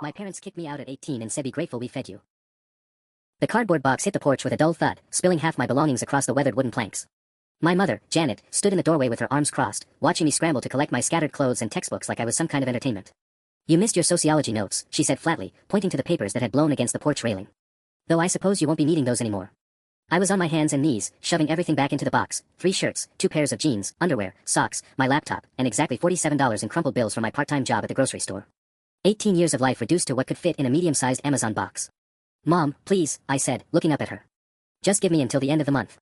My parents kicked me out at 18 and said be grateful we fed you. The cardboard box hit the porch with a dull thud, spilling half my belongings across the weathered wooden planks. My mother, Janet, stood in the doorway with her arms crossed, watching me scramble to collect my scattered clothes and textbooks like I was some kind of entertainment. You missed your sociology notes, she said flatly, pointing to the papers that had blown against the porch railing. Though I suppose you won't be needing those anymore. I was on my hands and knees, shoving everything back into the box, 3 shirts, 2 pairs of jeans, underwear, socks, my laptop, and exactly $47 in crumpled bills from my part-time job at the grocery store. 18 years of life reduced to what could fit in a medium-sized Amazon box. Mom, please, I said, looking up at her. Just give me until the end of the month.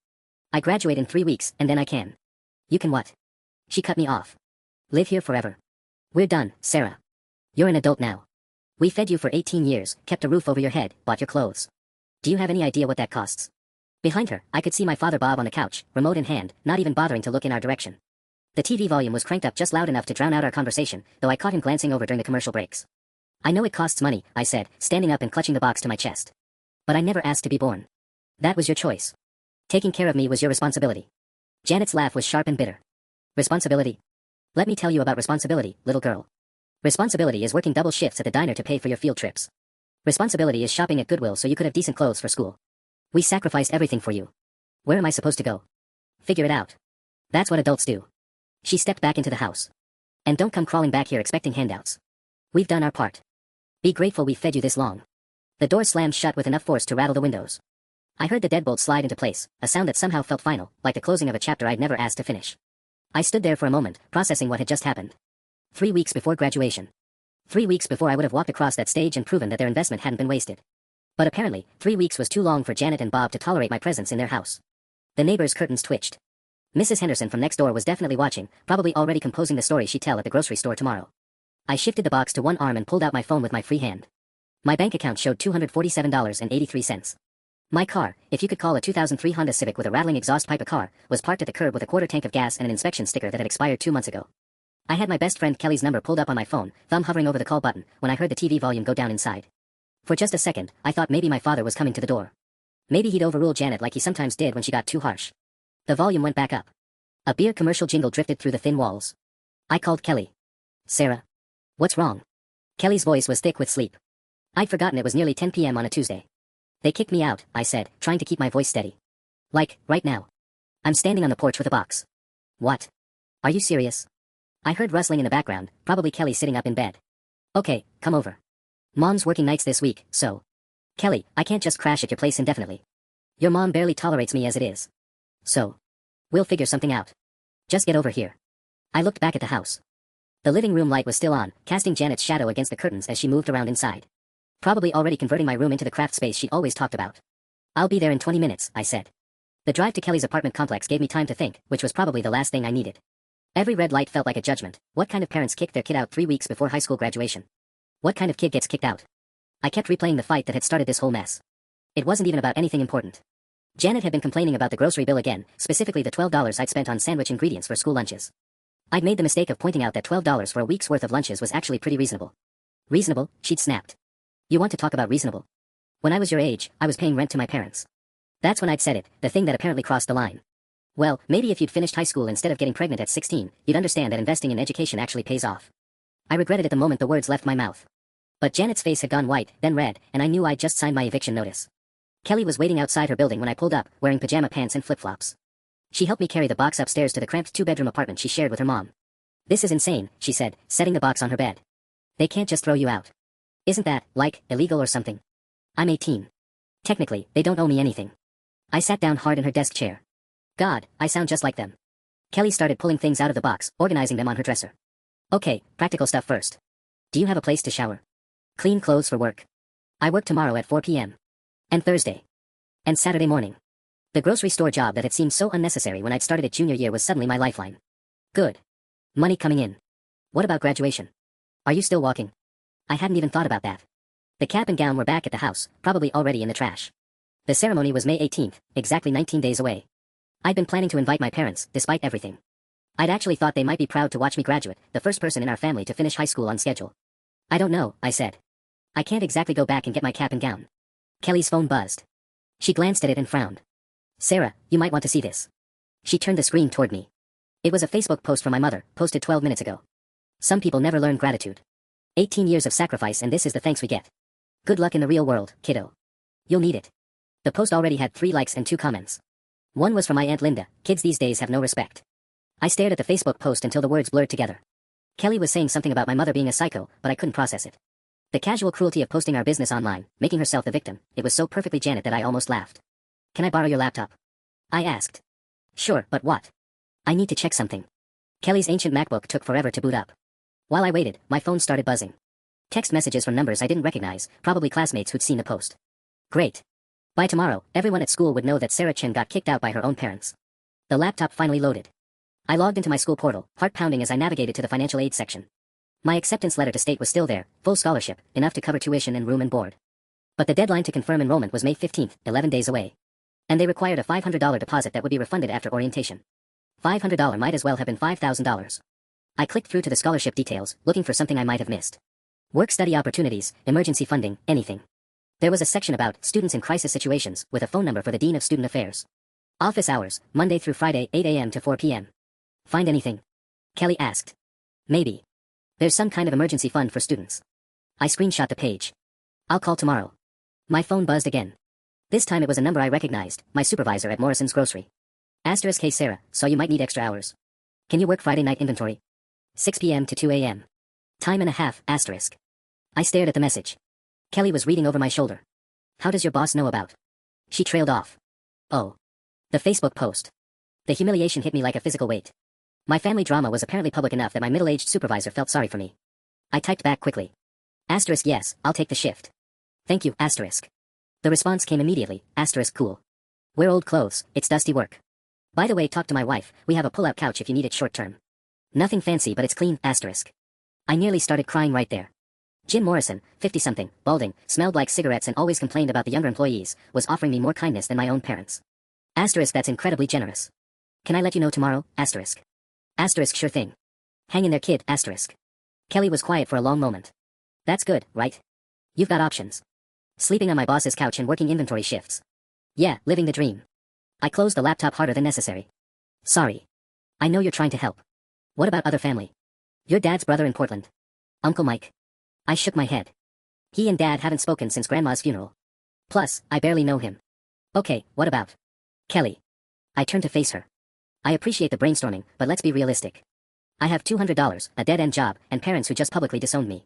I graduate in 3 weeks, and then I can. You can what? She cut me off. Live here forever. We're done, Sarah. You're an adult now. We fed you for 18 years, kept a roof over your head, bought your clothes. Do you have any idea what that costs? Behind her, I could see my father Bob on the couch, remote in hand, not even bothering to look in our direction. The TV volume was cranked up just loud enough to drown out our conversation, though I caught him glancing over during the commercial breaks. I know it costs money, I said, standing up and clutching the box to my chest. But I never asked to be born. That was your choice. Taking care of me was your responsibility. Janet's laugh was sharp and bitter. Responsibility? Let me tell you about responsibility, little girl. Responsibility is working double shifts at the diner to pay for your field trips. Responsibility is shopping at Goodwill so you could have decent clothes for school. We sacrificed everything for you. Where am I supposed to go? Figure it out. That's what adults do. She stepped back into the house. And don't come crawling back here expecting handouts. We've done our part. Be grateful we fed you this long. The door slammed shut with enough force to rattle the windows. I heard the deadbolt slide into place, a sound that somehow felt final, like the closing of a chapter I'd never asked to finish. I stood there for a moment, processing what had just happened. 3 weeks before graduation. 3 weeks before I would have walked across that stage and proven that their investment hadn't been wasted. But apparently, 3 weeks was too long for Janet and Bob to tolerate my presence in their house. The neighbors' curtains twitched. Mrs. Henderson from next door was definitely watching, probably already composing the story she'd tell at the grocery store tomorrow. I shifted the box to one arm and pulled out my phone with my free hand. My bank account showed $247.83. My car, if you could call a 2003 Honda Civic with a rattling exhaust pipe a car, was parked at the curb with a quarter tank of gas and an inspection sticker that had expired 2 months ago. I had my best friend Kelly's number pulled up on my phone, thumb hovering over the call button, when I heard the TV volume go down inside. For just a second, I thought maybe my father was coming to the door. Maybe he'd overrule Janet like he sometimes did when she got too harsh. The volume went back up. A beer commercial jingle drifted through the thin walls. I called Kelly. Sarah. What's wrong? Kelly's voice was thick with sleep. I'd forgotten it was nearly 10 p.m. on a Tuesday. They kicked me out, I said, trying to keep my voice steady. Like, right now. I'm standing on the porch with a box. What? Are you serious? I heard rustling in the background, probably Kelly sitting up in bed. Okay, come over. Mom's working nights this week, so. Kelly, I can't just crash at your place indefinitely. Your mom barely tolerates me as it is. So. We'll figure something out. Just get over here. I looked back at the house. The living room light was still on, casting Janet's shadow against the curtains as she moved around inside. Probably already converting my room into the craft space she always talked about. I'll be there in 20 minutes, I said. The drive to Kelly's apartment complex gave me time to think, which was probably the last thing I needed. Every red light felt like a judgment. What kind of parents kick their kid out 3 weeks before high school graduation? What kind of kid gets kicked out? I kept replaying the fight that had started this whole mess. It wasn't even about anything important. Janet had been complaining about the grocery bill again, specifically the $12 I'd spent on sandwich ingredients for school lunches. I'd made the mistake of pointing out that $12 for a week's worth of lunches was actually pretty reasonable. Reasonable? She'd snapped. You want to talk about reasonable? When I was your age, I was paying rent to my parents. That's when I'd said it, the thing that apparently crossed the line. Well, maybe if you'd finished high school instead of getting pregnant at 16, you'd understand that investing in education actually pays off. I regretted it the moment the words left my mouth. But Janet's face had gone white, then red, and I knew I'd just signed my eviction notice. Kelly was waiting outside her building when I pulled up, wearing pajama pants and flip-flops. She helped me carry the box upstairs to the cramped 2-bedroom apartment she shared with her mom. This is insane, she said, setting the box on her bed. They can't just throw you out. Isn't that, like, illegal or something? I'm 18. Technically, they don't owe me anything. I sat down hard in her desk chair. God, I sound just like them. Kelly started pulling things out of the box, organizing them on her dresser. Okay, practical stuff first. Do you have a place to shower? Clean clothes for work. I work tomorrow at 4 p.m. And Thursday. And Saturday morning. The grocery store job that had seemed so unnecessary when I'd started at junior year was suddenly my lifeline. Good. Money coming in. What about graduation? Are you still walking? I hadn't even thought about that. The cap and gown were back at the house, probably already in the trash. The ceremony was May 18th, exactly 19 days away. I'd been planning to invite my parents, despite everything. I'd actually thought they might be proud to watch me graduate, the first person in our family to finish high school on schedule. I don't know, I said. I can't exactly go back and get my cap and gown. Kelly's phone buzzed. She glanced at it and frowned. Sarah, you might want to see this. She turned the screen toward me. It was a Facebook post from my mother, posted 12 minutes ago. Some people never learn gratitude. 18 years of sacrifice and this is the thanks we get. Good luck in the real world, kiddo. You'll need it. The post already had 3 likes and 2 comments. One was from my Aunt Linda. Kids these days have no respect. I stared at the Facebook post until the words blurred together. Kelly was saying something about my mother being a psycho, but I couldn't process it. The casual cruelty of posting our business online, making herself the victim, it was so perfectly Janet that I almost laughed. Can I borrow your laptop? I asked. Sure, but what? I need to check something. Kelly's ancient MacBook took forever to boot up. While I waited, my phone started buzzing. Text messages from numbers I didn't recognize, probably classmates who'd seen the post. Great. By tomorrow, everyone at school would know that Sarah Chen got kicked out by her own parents. The laptop finally loaded. I logged into my school portal, heart pounding as I navigated to the financial aid section. My acceptance letter to state was still there, full scholarship, enough to cover tuition and room and board. But the deadline to confirm enrollment was May 15th, 11 days away. And they required a $500 deposit that would be refunded after orientation. $500 might as well have been $5,000. I clicked through to the scholarship details, looking for something I might have missed. Work-study opportunities, emergency funding, anything. There was a section about students in crisis situations, with a phone number for the Dean of Student Affairs. Office hours, Monday through Friday, 8 a.m. to 4 p.m. Find anything? Kelly asked. Maybe. There's some kind of emergency fund for students. I screenshot the page. I'll call tomorrow. My phone buzzed again. This time it was a number I recognized, my supervisor at Morrison's Grocery. Asterisk hey Sarah, saw you might need extra hours. Can you work Friday night inventory? 6 p.m. to 2 a.m. Time and a half, asterisk. I stared at the message. Kelly was reading over my shoulder. How does your boss know about? She trailed off. Oh. The Facebook post. The humiliation hit me like a physical weight. My family drama was apparently public enough that my middle-aged supervisor felt sorry for me. I typed back quickly. Asterisk yes, I'll take the shift. Thank you, asterisk. The response came immediately, asterisk cool. Wear old clothes, it's dusty work. By the way, talk to my wife, we have a pull-out couch if you need it short-term. Nothing fancy but it's clean, asterisk. I nearly started crying right there. Jim Morrison, 50-something, balding, smelled like cigarettes and always complained about the younger employees, was offering me more kindness than my own parents. Asterisk that's incredibly generous. Can I let you know tomorrow, asterisk? Asterisk sure thing. Hang in there kid, asterisk. Kelly was quiet for a long moment. That's good, right? You've got options. Sleeping on my boss's couch and working inventory shifts. Yeah, living the dream. I closed the laptop harder than necessary. Sorry. I know you're trying to help. What about other family? Your dad's brother in Portland. Uncle Mike. I shook my head. He and Dad haven't spoken since Grandma's funeral. Plus, I barely know him. Okay, what about Kelly? I turned to face her. I appreciate the brainstorming, but let's be realistic. I have $200, a dead-end job, and parents who just publicly disowned me.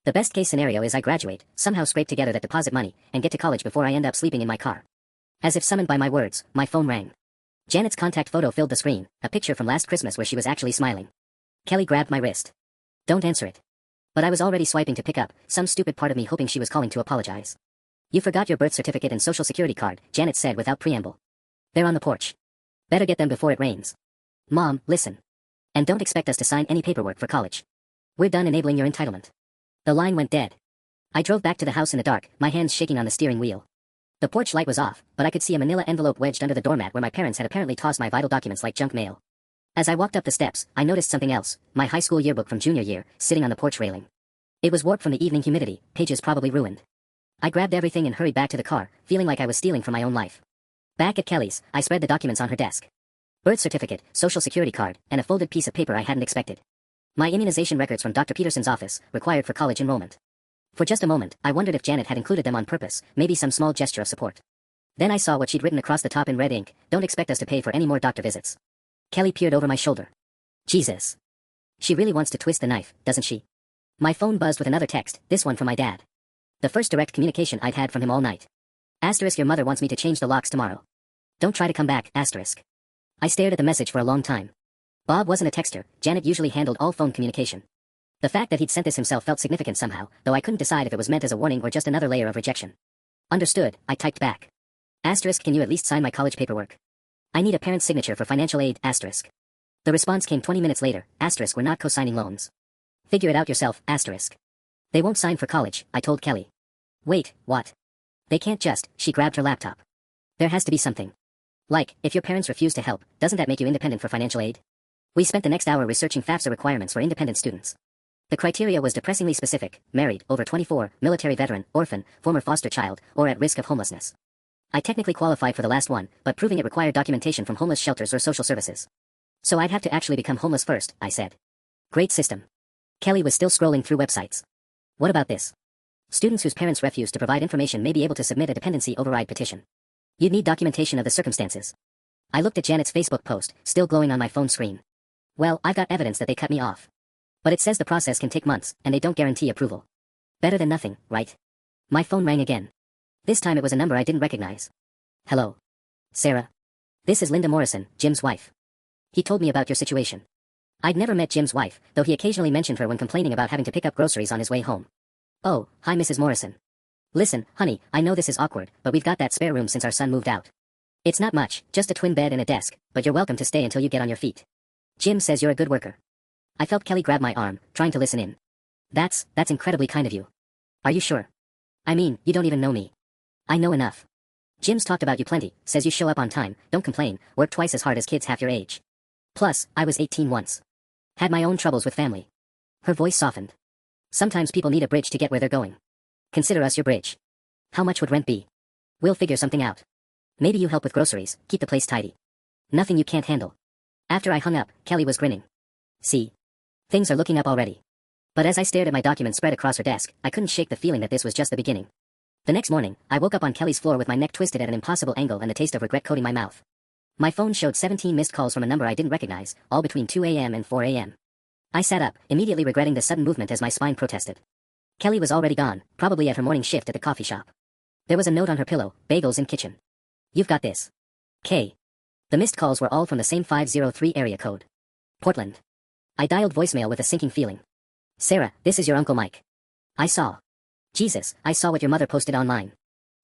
The best-case scenario is I graduate, somehow scrape together that deposit money, and get to college before I end up sleeping in my car. As if summoned by my words, my phone rang. Janet's contact photo filled the screen, a picture from last Christmas where she was actually smiling. Kelly grabbed my wrist. Don't answer it. But I was already swiping to pick up, some stupid part of me hoping she was calling to apologize. You forgot your birth certificate and social security card, Janet said without preamble. They're on the porch. Better get them before it rains. Mom, listen. And don't expect us to sign any paperwork for college. We're done enabling your entitlement. The line went dead. I drove back to the house in the dark, my hands shaking on the steering wheel. The porch light was off, but I could see a manila envelope wedged under the doormat where my parents had apparently tossed my vital documents like junk mail. As I walked up the steps, I noticed something else, my high school yearbook from junior year, sitting on the porch railing. It was warped from the evening humidity, pages probably ruined. I grabbed everything and hurried back to the car, feeling like I was stealing from my own life. Back at Kelly's, I spread the documents on her desk. Birth certificate, social security card, and a folded piece of paper I hadn't expected. My immunization records from Dr. Peterson's office, required for college enrollment. For just a moment, I wondered if Janet had included them on purpose, maybe some small gesture of support. Then I saw what she'd written across the top in red ink, don't expect us to pay for any more doctor visits. Kelly peered over my shoulder. Jesus. She really wants to twist the knife, doesn't she? My phone buzzed with another text, this one from my dad. The first direct communication I'd had from him all night. Asterisk your mother wants me to change the locks tomorrow. Don't try to come back, asterisk. I stared at the message for a long time. Bob wasn't a texter, Janet usually handled all phone communication. The fact that he'd sent this himself felt significant somehow, though I couldn't decide if it was meant as a warning or just another layer of rejection. Understood, I typed back. Asterisk can you at least sign my college paperwork? I need a parent's signature for financial aid, asterisk. The response came 20 minutes later, asterisk we're not co-signing loans. Figure it out yourself, asterisk. They won't sign for college, I told Kelly. Wait, what? They can't just, she grabbed her laptop. There has to be something. Like, if your parents refuse to help, doesn't that make you independent for financial aid? We spent the next hour researching FAFSA requirements for independent students. The criteria was depressingly specific, married, over 24, military veteran, orphan, former foster child, or at risk of homelessness. I technically qualified for the last one, but proving it required documentation from homeless shelters or social services. So I'd have to actually become homeless first, I said. Great system. Kelly was still scrolling through websites. What about this? Students whose parents refuse to provide information may be able to submit a dependency override petition. You'd need documentation of the circumstances. I looked at Janet's Facebook post, still glowing on my phone screen. Well, I've got evidence that they cut me off. But it says the process can take months, and they don't guarantee approval. Better than nothing, right? My phone rang again. This time it was a number I didn't recognize. Hello. Sarah. This is Linda Morrison, Jim's wife. He told me about your situation. I'd never met Jim's wife, though he occasionally mentioned her when complaining about having to pick up groceries on his way home. Oh, hi Mrs. Morrison. Listen, honey, I know this is awkward, but we've got that spare room since our son moved out. It's not much, just a twin bed and a desk, but you're welcome to stay until you get on your feet. Jim says you're a good worker. I felt Kelly grab my arm, trying to listen in. That's incredibly kind of you. Are you sure? I mean, you don't even know me. I know enough. Jim's talked about you plenty, says you show up on time, don't complain, work twice as hard as kids half your age. Plus, I was 18 once. Had my own troubles with family. Her voice softened. Sometimes people need a bridge to get where they're going. Consider us your bridge. How much would rent be? We'll figure something out. Maybe you help with groceries, keep the place tidy. Nothing you can't handle. After I hung up, Kelly was grinning. See? Things are looking up already. But as I stared at my documents spread across her desk, I couldn't shake the feeling that this was just the beginning. The next morning, I woke up on Kelly's floor with my neck twisted at an impossible angle and a taste of regret coating my mouth. My phone showed 17 missed calls from a number I didn't recognize, all between 2 a.m. and 4 a.m. I sat up, immediately regretting the sudden movement as my spine protested. Kelly was already gone, probably at her morning shift at the coffee shop. There was a note on her pillow, bagels in kitchen. You've got this. K. The missed calls were all from the same 503 area code. Portland. I dialed voicemail with a sinking feeling. Sarah, this is your Uncle Mike. I saw. Jesus, I saw what your mother posted online.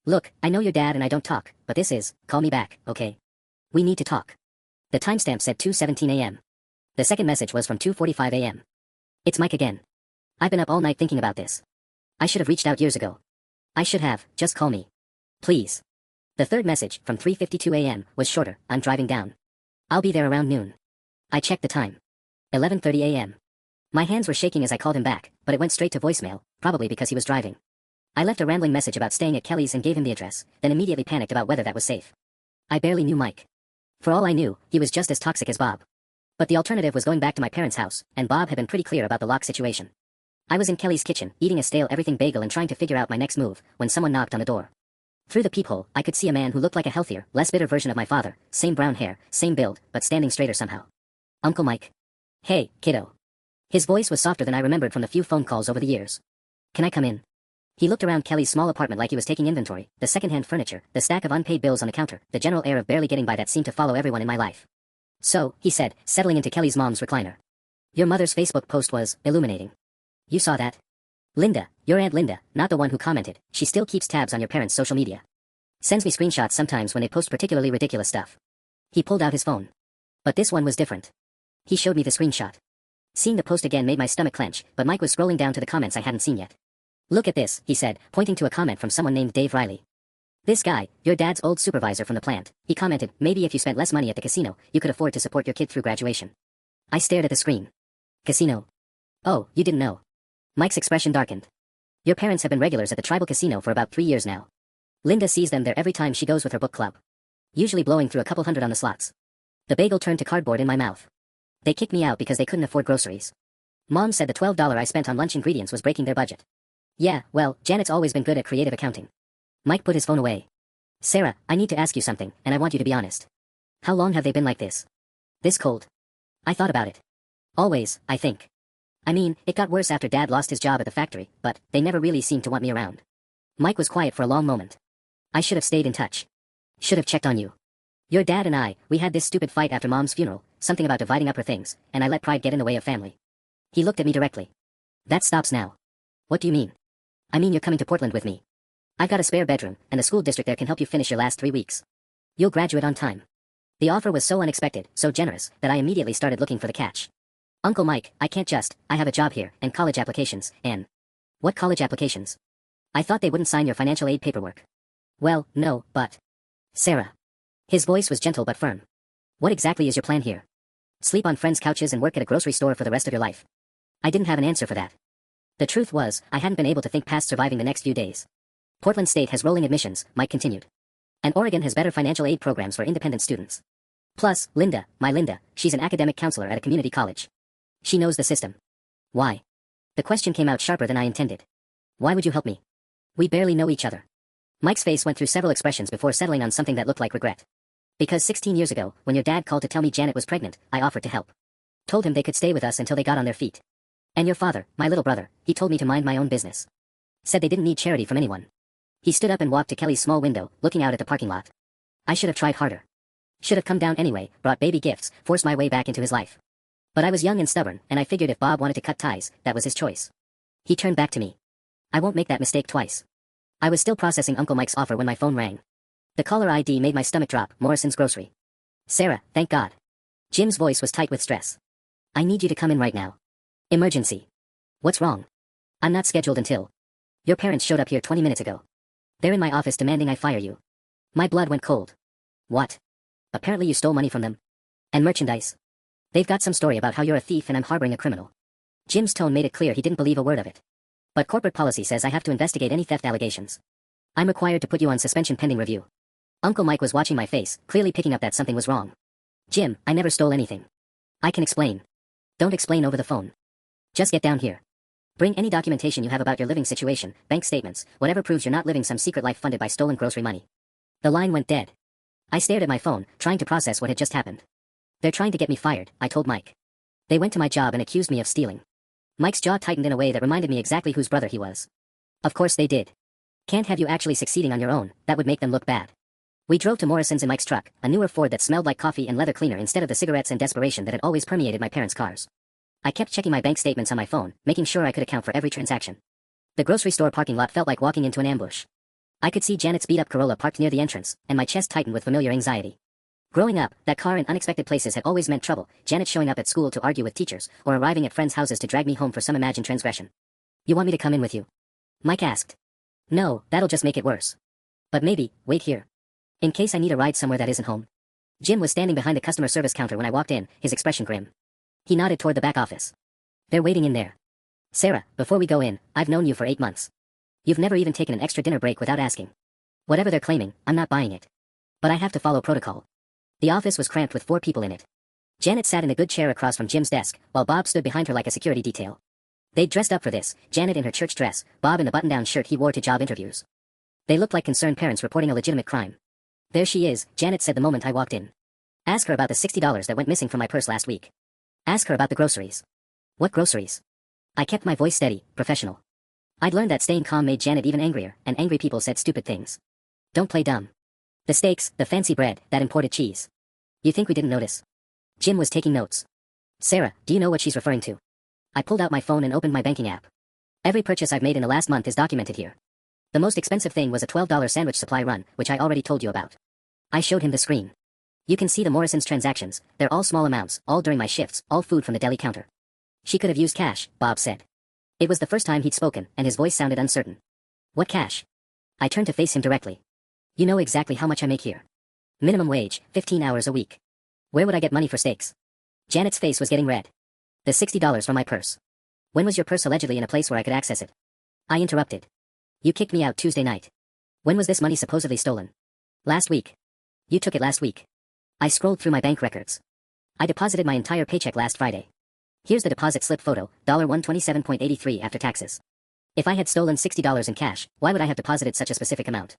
Look, I know your dad and I don't talk, but this is, call me back, okay? We need to talk. The timestamp said 2:17 a.m. The second message was from 2:45 a.m. It's Mike again. I've been up all night thinking about this. I should have reached out years ago. I should have, just call me. Please. The third message, from 3:52 a.m., was shorter, I'm driving down. I'll be there around noon. I checked the time. 11:30 a.m. My hands were shaking as I called him back, but it went straight to voicemail, probably because he was driving. I left a rambling message about staying at Kelly's and gave him the address, then immediately panicked about whether that was safe. I barely knew Mike. For all I knew, he was just as toxic as Bob. But the alternative was going back to my parents' house, and Bob had been pretty clear about the lock situation. I was in Kelly's kitchen, eating a stale everything bagel and trying to figure out my next move, when someone knocked on the door. Through the peephole, I could see a man who looked like a healthier, less bitter version of my father, same brown hair, same build, but standing straighter somehow. Uncle Mike. Hey, kiddo. His voice was softer than I remembered from the few phone calls over the years. Can I come in? He looked around Kelly's small apartment like he was taking inventory, the secondhand furniture, the stack of unpaid bills on the counter, the general air of barely getting by that seemed to follow everyone in my life. So, he said, settling into Kelly's mom's recliner. Your mother's Facebook post was illuminating. You saw that? Linda, your Aunt Linda, not the one who commented, she still keeps tabs on your parents' social media. Sends me screenshots sometimes when they post particularly ridiculous stuff. He pulled out his phone. But this one was different. He showed me the screenshot. Seeing the post again made my stomach clench, but Mike was scrolling down to the comments I hadn't seen yet. Look at this, he said, pointing to a comment from someone named Dave Riley. This guy, your dad's old supervisor from the plant, he commented, maybe if you spent less money at the casino, you could afford to support your kid through graduation. I stared at the screen. Casino. Oh, you didn't know. Mike's expression darkened. Your parents have been regulars at the tribal casino for about 3 years now. Linda sees them there every time she goes with her book club. Usually blowing through a couple hundred on the slots. The bagel turned to cardboard in my mouth. They kicked me out because they couldn't afford groceries. Mom said the $12 I spent on lunch ingredients was breaking their budget. Yeah, well, Janet's always been good at creative accounting. Mike put his phone away. Sarah, I need to ask you something, and I want you to be honest. How long have they been like this? This cold? I thought about it. Always, I think. I mean, it got worse after Dad lost his job at the factory, but they never really seemed to want me around. Mike was quiet for a long moment. I should have stayed in touch. Should have checked on you. Your dad and I, we had this stupid fight after Mom's funeral, something about dividing up her things, and I let pride get in the way of family. He looked at me directly. That stops now. What do you mean? I mean you're coming to Portland with me. I've got a spare bedroom, and the school district there can help you finish your last 3 weeks. You'll graduate on time. The offer was so unexpected, so generous, that I immediately started looking for the catch. Uncle Mike, I have a job here, and college applications, and... What college applications? I thought they wouldn't sign your financial aid paperwork. Well, no, but... Sarah. His voice was gentle but firm. What exactly is your plan here? Sleep on friends' couches and work at a grocery store for the rest of your life? I didn't have an answer for that. The truth was, I hadn't been able to think past surviving the next few days. Portland State has rolling admissions, Mike continued. And Oregon has better financial aid programs for independent students. Plus, Linda, she's an academic counselor at a community college. She knows the system. Why? The question came out sharper than I intended. Why would you help me? We barely know each other. Mike's face went through several expressions before settling on something that looked like regret. Because 16 years ago, when your dad called to tell me Janet was pregnant, I offered to help. Told him they could stay with us until they got on their feet. And your father, my little brother, he told me to mind my own business. Said they didn't need charity from anyone. He stood up and walked to Kelly's small window, looking out at the parking lot. I should have tried harder. Should have come down anyway, brought baby gifts, forced my way back into his life. But I was young and stubborn, and I figured if Bob wanted to cut ties, that was his choice. He turned back to me. I won't make that mistake twice. I was still processing Uncle Mike's offer when my phone rang. The caller ID made my stomach drop. Morrison's Grocery. Sarah, thank God. Jim's voice was tight with stress. I need you to come in right now. Emergency. What's wrong? I'm not scheduled until. Your parents showed up here 20 minutes ago. They're in my office demanding I fire you. My blood went cold. What? Apparently you stole money from them. And merchandise. They've got some story about how you're a thief and I'm harboring a criminal. Jim's tone made it clear he didn't believe a word of it. But corporate policy says I have to investigate any theft allegations. I'm required to put you on suspension pending review. Uncle Mike was watching my face, clearly picking up that something was wrong. Jim, I never stole anything. I can explain. Don't explain over the phone. Just get down here. Bring any documentation you have about your living situation, bank statements, whatever proves you're not living some secret life funded by stolen grocery money. The line went dead. I stared at my phone, trying to process what had just happened. They're trying to get me fired, I told Mike. They went to my job and accused me of stealing. Mike's jaw tightened in a way that reminded me exactly whose brother he was. Of course they did. Can't have you actually succeeding on your own, that would make them look bad. We drove to Morrison's in Mike's truck, a newer Ford that smelled like coffee and leather cleaner instead of the cigarettes and desperation that had always permeated my parents' cars. I kept checking my bank statements on my phone, making sure I could account for every transaction. The grocery store parking lot felt like walking into an ambush. I could see Janet's beat-up Corolla parked near the entrance, and my chest tightened with familiar anxiety. Growing up, that car in unexpected places had always meant trouble, Janet showing up at school to argue with teachers, or arriving at friends' houses to drag me home for some imagined transgression. You want me to come in with you? Mike asked. No, that'll just make it worse. But maybe, wait here. In case I need a ride somewhere that isn't home. Jim was standing behind the customer service counter when I walked in, his expression grim. He nodded toward the back office. They're waiting in there. Sarah, before we go in, I've known you for 8 months. You've never even taken an extra dinner break without asking. Whatever they're claiming, I'm not buying it. But I have to follow protocol. The office was cramped with 4 people in it. Janet sat in a good chair across from Jim's desk, while Bob stood behind her like a security detail. They'd dressed up for this, Janet in her church dress, Bob in the button-down shirt he wore to job interviews. They looked like concerned parents reporting a legitimate crime. There she is, Janet said the moment I walked in. Ask her about the $60 that went missing from my purse last week. Ask her about the groceries. What groceries? I kept my voice steady, professional. I'd learned that staying calm made Janet even angrier, and angry people said stupid things. Don't play dumb. The steaks, the fancy bread, that imported cheese. You think we didn't notice? Jim was taking notes. Sarah, do you know what she's referring to? I pulled out my phone and opened my banking app. Every purchase I've made in the last month is documented here. The most expensive thing was a $12 sandwich supply run, which I already told you about. I showed him the screen. You can see the Morrison's transactions, they're all small amounts, all during my shifts, all food from the deli counter. She could have used cash, Bob said. It was the first time he'd spoken, and his voice sounded uncertain. What cash? I turned to face him directly. You know exactly how much I make here. Minimum wage, 15 hours a week. Where would I get money for steaks? Janet's face was getting red. The $60 from my purse. When was your purse allegedly in a place where I could access it? I interrupted. You kicked me out Tuesday night. When was this money supposedly stolen? Last week. You took it last week. I scrolled through my bank records. I deposited my entire paycheck last Friday. Here's the deposit slip photo, $127.83 after taxes. If I had stolen $60 in cash, why would I have deposited such a specific amount?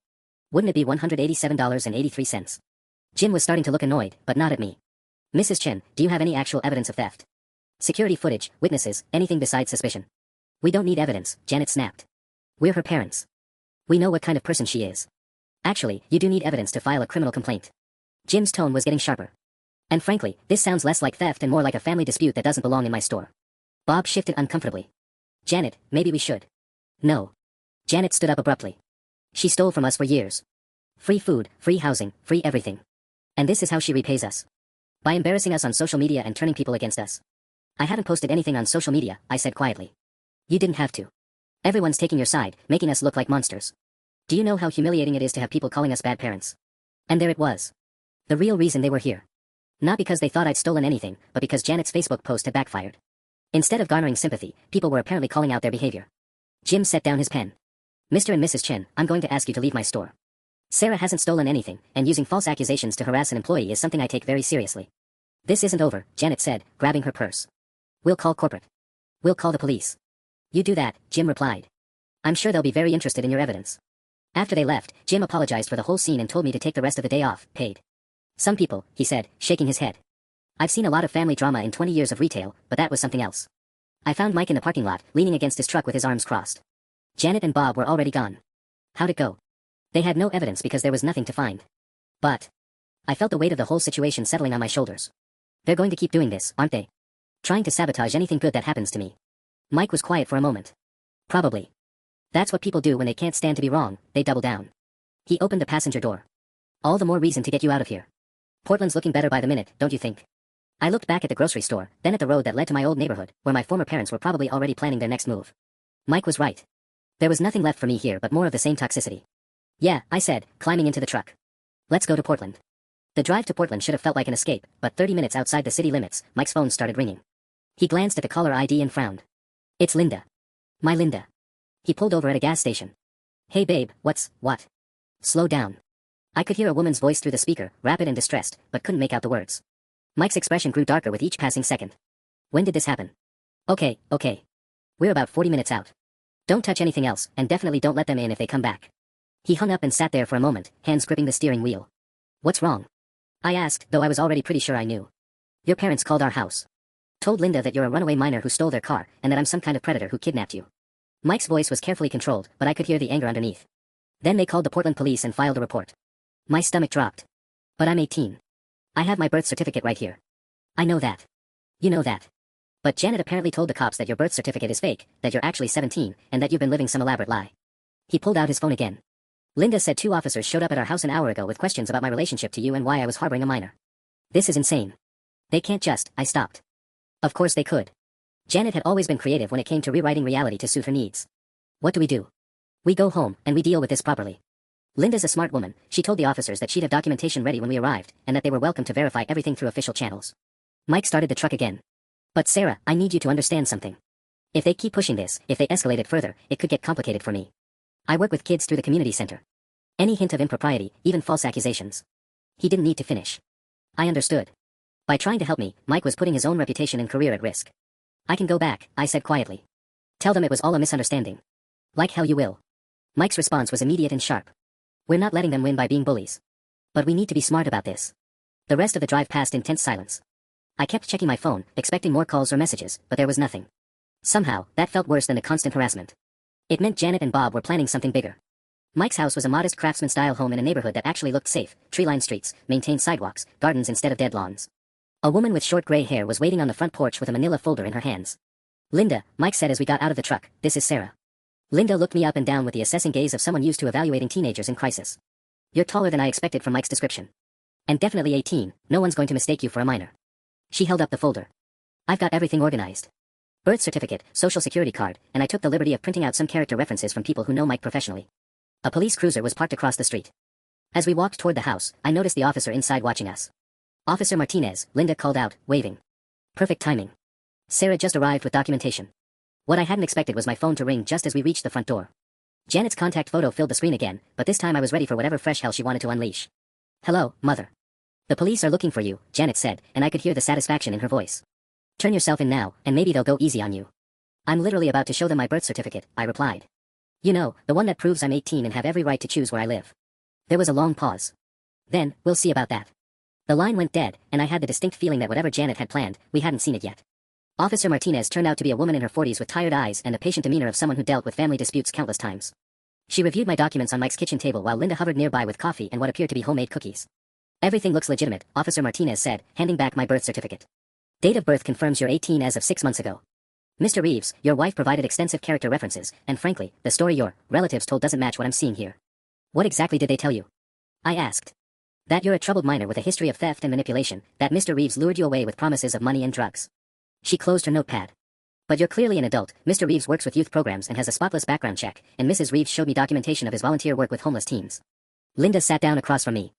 Wouldn't it be $187.83? Jim was starting to look annoyed, but not at me. Mrs. Chen, do you have any actual evidence of theft? Security footage, witnesses, anything besides suspicion? We don't need evidence, Janet snapped. We're her parents. We know what kind of person she is. Actually, you do need evidence to file a criminal complaint. Jim's tone was getting sharper. And frankly, this sounds less like theft and more like a family dispute that doesn't belong in my store. Bob shifted uncomfortably. Janet, maybe we should. No. Janet stood up abruptly. She stole from us for years. Free food, free housing, free everything. And this is how she repays us. By embarrassing us on social media and turning people against us. I haven't posted anything on social media, I said quietly. You didn't have to. Everyone's taking your side, making us look like monsters. Do you know how humiliating it is to have people calling us bad parents? And there it was. The real reason they were here. Not because they thought I'd stolen anything, but because Janet's Facebook post had backfired. Instead of garnering sympathy, people were apparently calling out their behavior. Jim set down his pen. Mr. and Mrs. Chen, I'm going to ask you to leave my store. Sarah hasn't stolen anything, and using false accusations to harass an employee is something I take very seriously. This isn't over, Janet said, grabbing her purse. We'll call corporate. We'll call the police. You do that, Jim replied. I'm sure they'll be very interested in your evidence. After they left, Jim apologized for the whole scene and told me to take the rest of the day off, paid. Some people, he said, shaking his head. I've seen a lot of family drama in 20 years of retail, but that was something else. I found Mike in the parking lot, leaning against his truck with his arms crossed. Janet and Bob were already gone. How'd it go? They had no evidence because there was nothing to find. But I felt the weight of the whole situation settling on my shoulders. They're going to keep doing this, aren't they? Trying to sabotage anything good that happens to me. Mike was quiet for a moment. Probably. That's what people do when they can't stand to be wrong, they double down. He opened the passenger door. All the more reason to get you out of here. Portland's looking better by the minute, don't you think? I looked back at the grocery store, then at the road that led to my old neighborhood, where my former parents were probably already planning their next move. Mike was right. There was nothing left for me here but more of the same toxicity. Yeah, I said, climbing into the truck. Let's go to Portland. The drive to Portland should have felt like an escape, but 30 minutes outside the city limits, Mike's phone started ringing. He glanced at the caller ID and frowned. It's Linda. My Linda. He pulled over at a gas station. Hey babe, what? Slow down. I could hear a woman's voice through the speaker, rapid and distressed, but couldn't make out the words. Mike's expression grew darker with each passing second. When did this happen? Okay. We're about 40 minutes out. Don't touch anything else, and definitely don't let them in if they come back. He hung up and sat there for a moment, hands gripping the steering wheel. What's wrong? I asked, though I was already pretty sure I knew. Your parents called our house. Told Linda that you're a runaway minor who stole their car, and that I'm some kind of predator who kidnapped you. Mike's voice was carefully controlled, but I could hear the anger underneath. Then they called the Portland police and filed a report. My stomach dropped. But I'm 18. I have my birth certificate right here. I know that. You know that. But Janet apparently told the cops that your birth certificate is fake, that you're actually 17, and that you've been living some elaborate lie. He pulled out his phone again. Linda said 2 officers showed up at our house an hour ago with questions about my relationship to you and why I was harboring a minor. This is insane. They can't just, I stopped. Of course they could. Janet had always been creative when it came to rewriting reality to suit her needs. What do? We go home, and we deal with this properly. Linda's a smart woman. She told the officers that she'd have documentation ready when we arrived, and that they were welcome to verify everything through official channels. Mike started the truck again. But Sarah, I need you to understand something. If they keep pushing this, if they escalate it further, it could get complicated for me. I work with kids through the community center. Any hint of impropriety, even false accusations. He didn't need to finish. I understood. By trying to help me, Mike was putting his own reputation and career at risk. I can go back, I said quietly. Tell them it was all a misunderstanding. Like hell you will. Mike's response was immediate and sharp. We're not letting them win by being bullies. But we need to be smart about this. The rest of the drive passed in tense silence. I kept checking my phone, expecting more calls or messages, but there was nothing. Somehow, that felt worse than the constant harassment. It meant Janet and Bob were planning something bigger. Mike's house was a modest craftsman-style home in a neighborhood that actually looked safe, tree-lined streets, maintained sidewalks, gardens instead of dead lawns. A woman with short gray hair was waiting on the front porch with a manila folder in her hands. Linda, Mike said as we got out of the truck, this is Sarah. Linda looked me up and down with the assessing gaze of someone used to evaluating teenagers in crisis. You're taller than I expected from Mike's description. And definitely 18, no one's going to mistake you for a minor. She held up the folder. I've got everything organized. Birth certificate, social security card, and I took the liberty of printing out some character references from people who know Mike professionally. A police cruiser was parked across the street. As we walked toward the house, I noticed the officer inside watching us. Officer Martinez, Linda called out, waving. Perfect timing. Sarah just arrived with documentation. What I hadn't expected was my phone to ring just as we reached the front door. Janet's contact photo filled the screen again, but this time I was ready for whatever fresh hell she wanted to unleash. Hello, Mother. The police are looking for you, Janet said, and I could hear the satisfaction in her voice. Turn yourself in now, and maybe they'll go easy on you. I'm literally about to show them my birth certificate, I replied. You know, the one that proves I'm 18 and have every right to choose where I live. There was a long pause. Then, we'll see about that. The line went dead, and I had the distinct feeling that whatever Janet had planned, we hadn't seen it yet. Officer Martinez turned out to be a woman in her 40s with tired eyes and the patient demeanor of someone who dealt with family disputes countless times. She reviewed my documents on Mike's kitchen table while Linda hovered nearby with coffee and what appeared to be homemade cookies. Everything looks legitimate, Officer Martinez said, handing back my birth certificate. Date of birth confirms you're 18 as of 6 months ago. Mr. Reeves, your wife provided extensive character references, and frankly, the story your relatives told doesn't match what I'm seeing here. What exactly did they tell you? I asked. That you're a troubled minor with a history of theft and manipulation, that Mr. Reeves lured you away with promises of money and drugs. She closed her notepad. But you're clearly an adult. Mr. Reeves works with youth programs and has a spotless background check, and Mrs. Reeves showed me documentation of his volunteer work with homeless teens. Linda sat down across from me.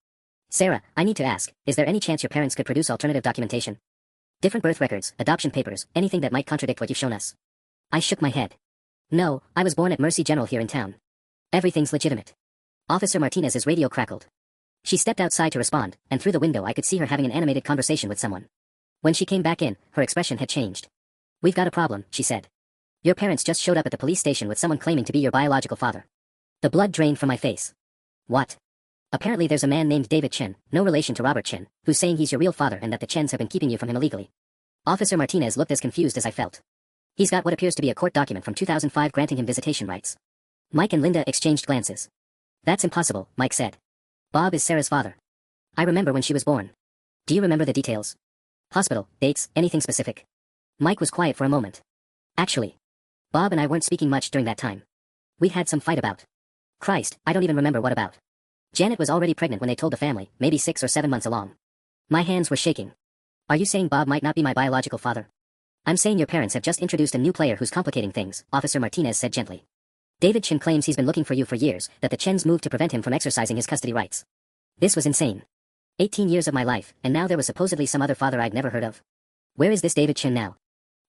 Sarah, I need to ask, is there any chance your parents could produce alternative documentation? Different birth records, adoption papers, anything that might contradict what you've shown us. I shook my head. No, I was born at Mercy General here in town. Everything's legitimate. Officer Martinez's radio crackled. She stepped outside to respond, and through the window I could see her having an animated conversation with someone. When she came back in, her expression had changed. We've got a problem, she said. Your parents just showed up at the police station with someone claiming to be your biological father. The blood drained from my face. What? Apparently there's a man named David Chen, no relation to Robert Chen, who's saying he's your real father and that the Chens have been keeping you from him illegally. Officer Martinez looked as confused as I felt. He's got what appears to be a court document from 2005 granting him visitation rights. Mike and Linda exchanged glances. That's impossible, Mike said. Bob is Sarah's father. I remember when she was born. Do you remember the details? Hospital, dates, anything specific? Mike was quiet for a moment. Actually, Bob and I weren't speaking much during that time. We had some fight about. Christ, I don't even remember what about. Janet was already pregnant when they told the family, maybe 6 or 7 months along. My hands were shaking. Are you saying Bob might not be my biological father? I'm saying your parents have just introduced a new player who's complicating things, Officer Martinez said gently. David Chen claims he's been looking for you for years, that the Chens moved to prevent him from exercising his custody rights. This was insane. 18 years of my life, and now there was supposedly some other father I'd never heard of. Where is this David Chen now?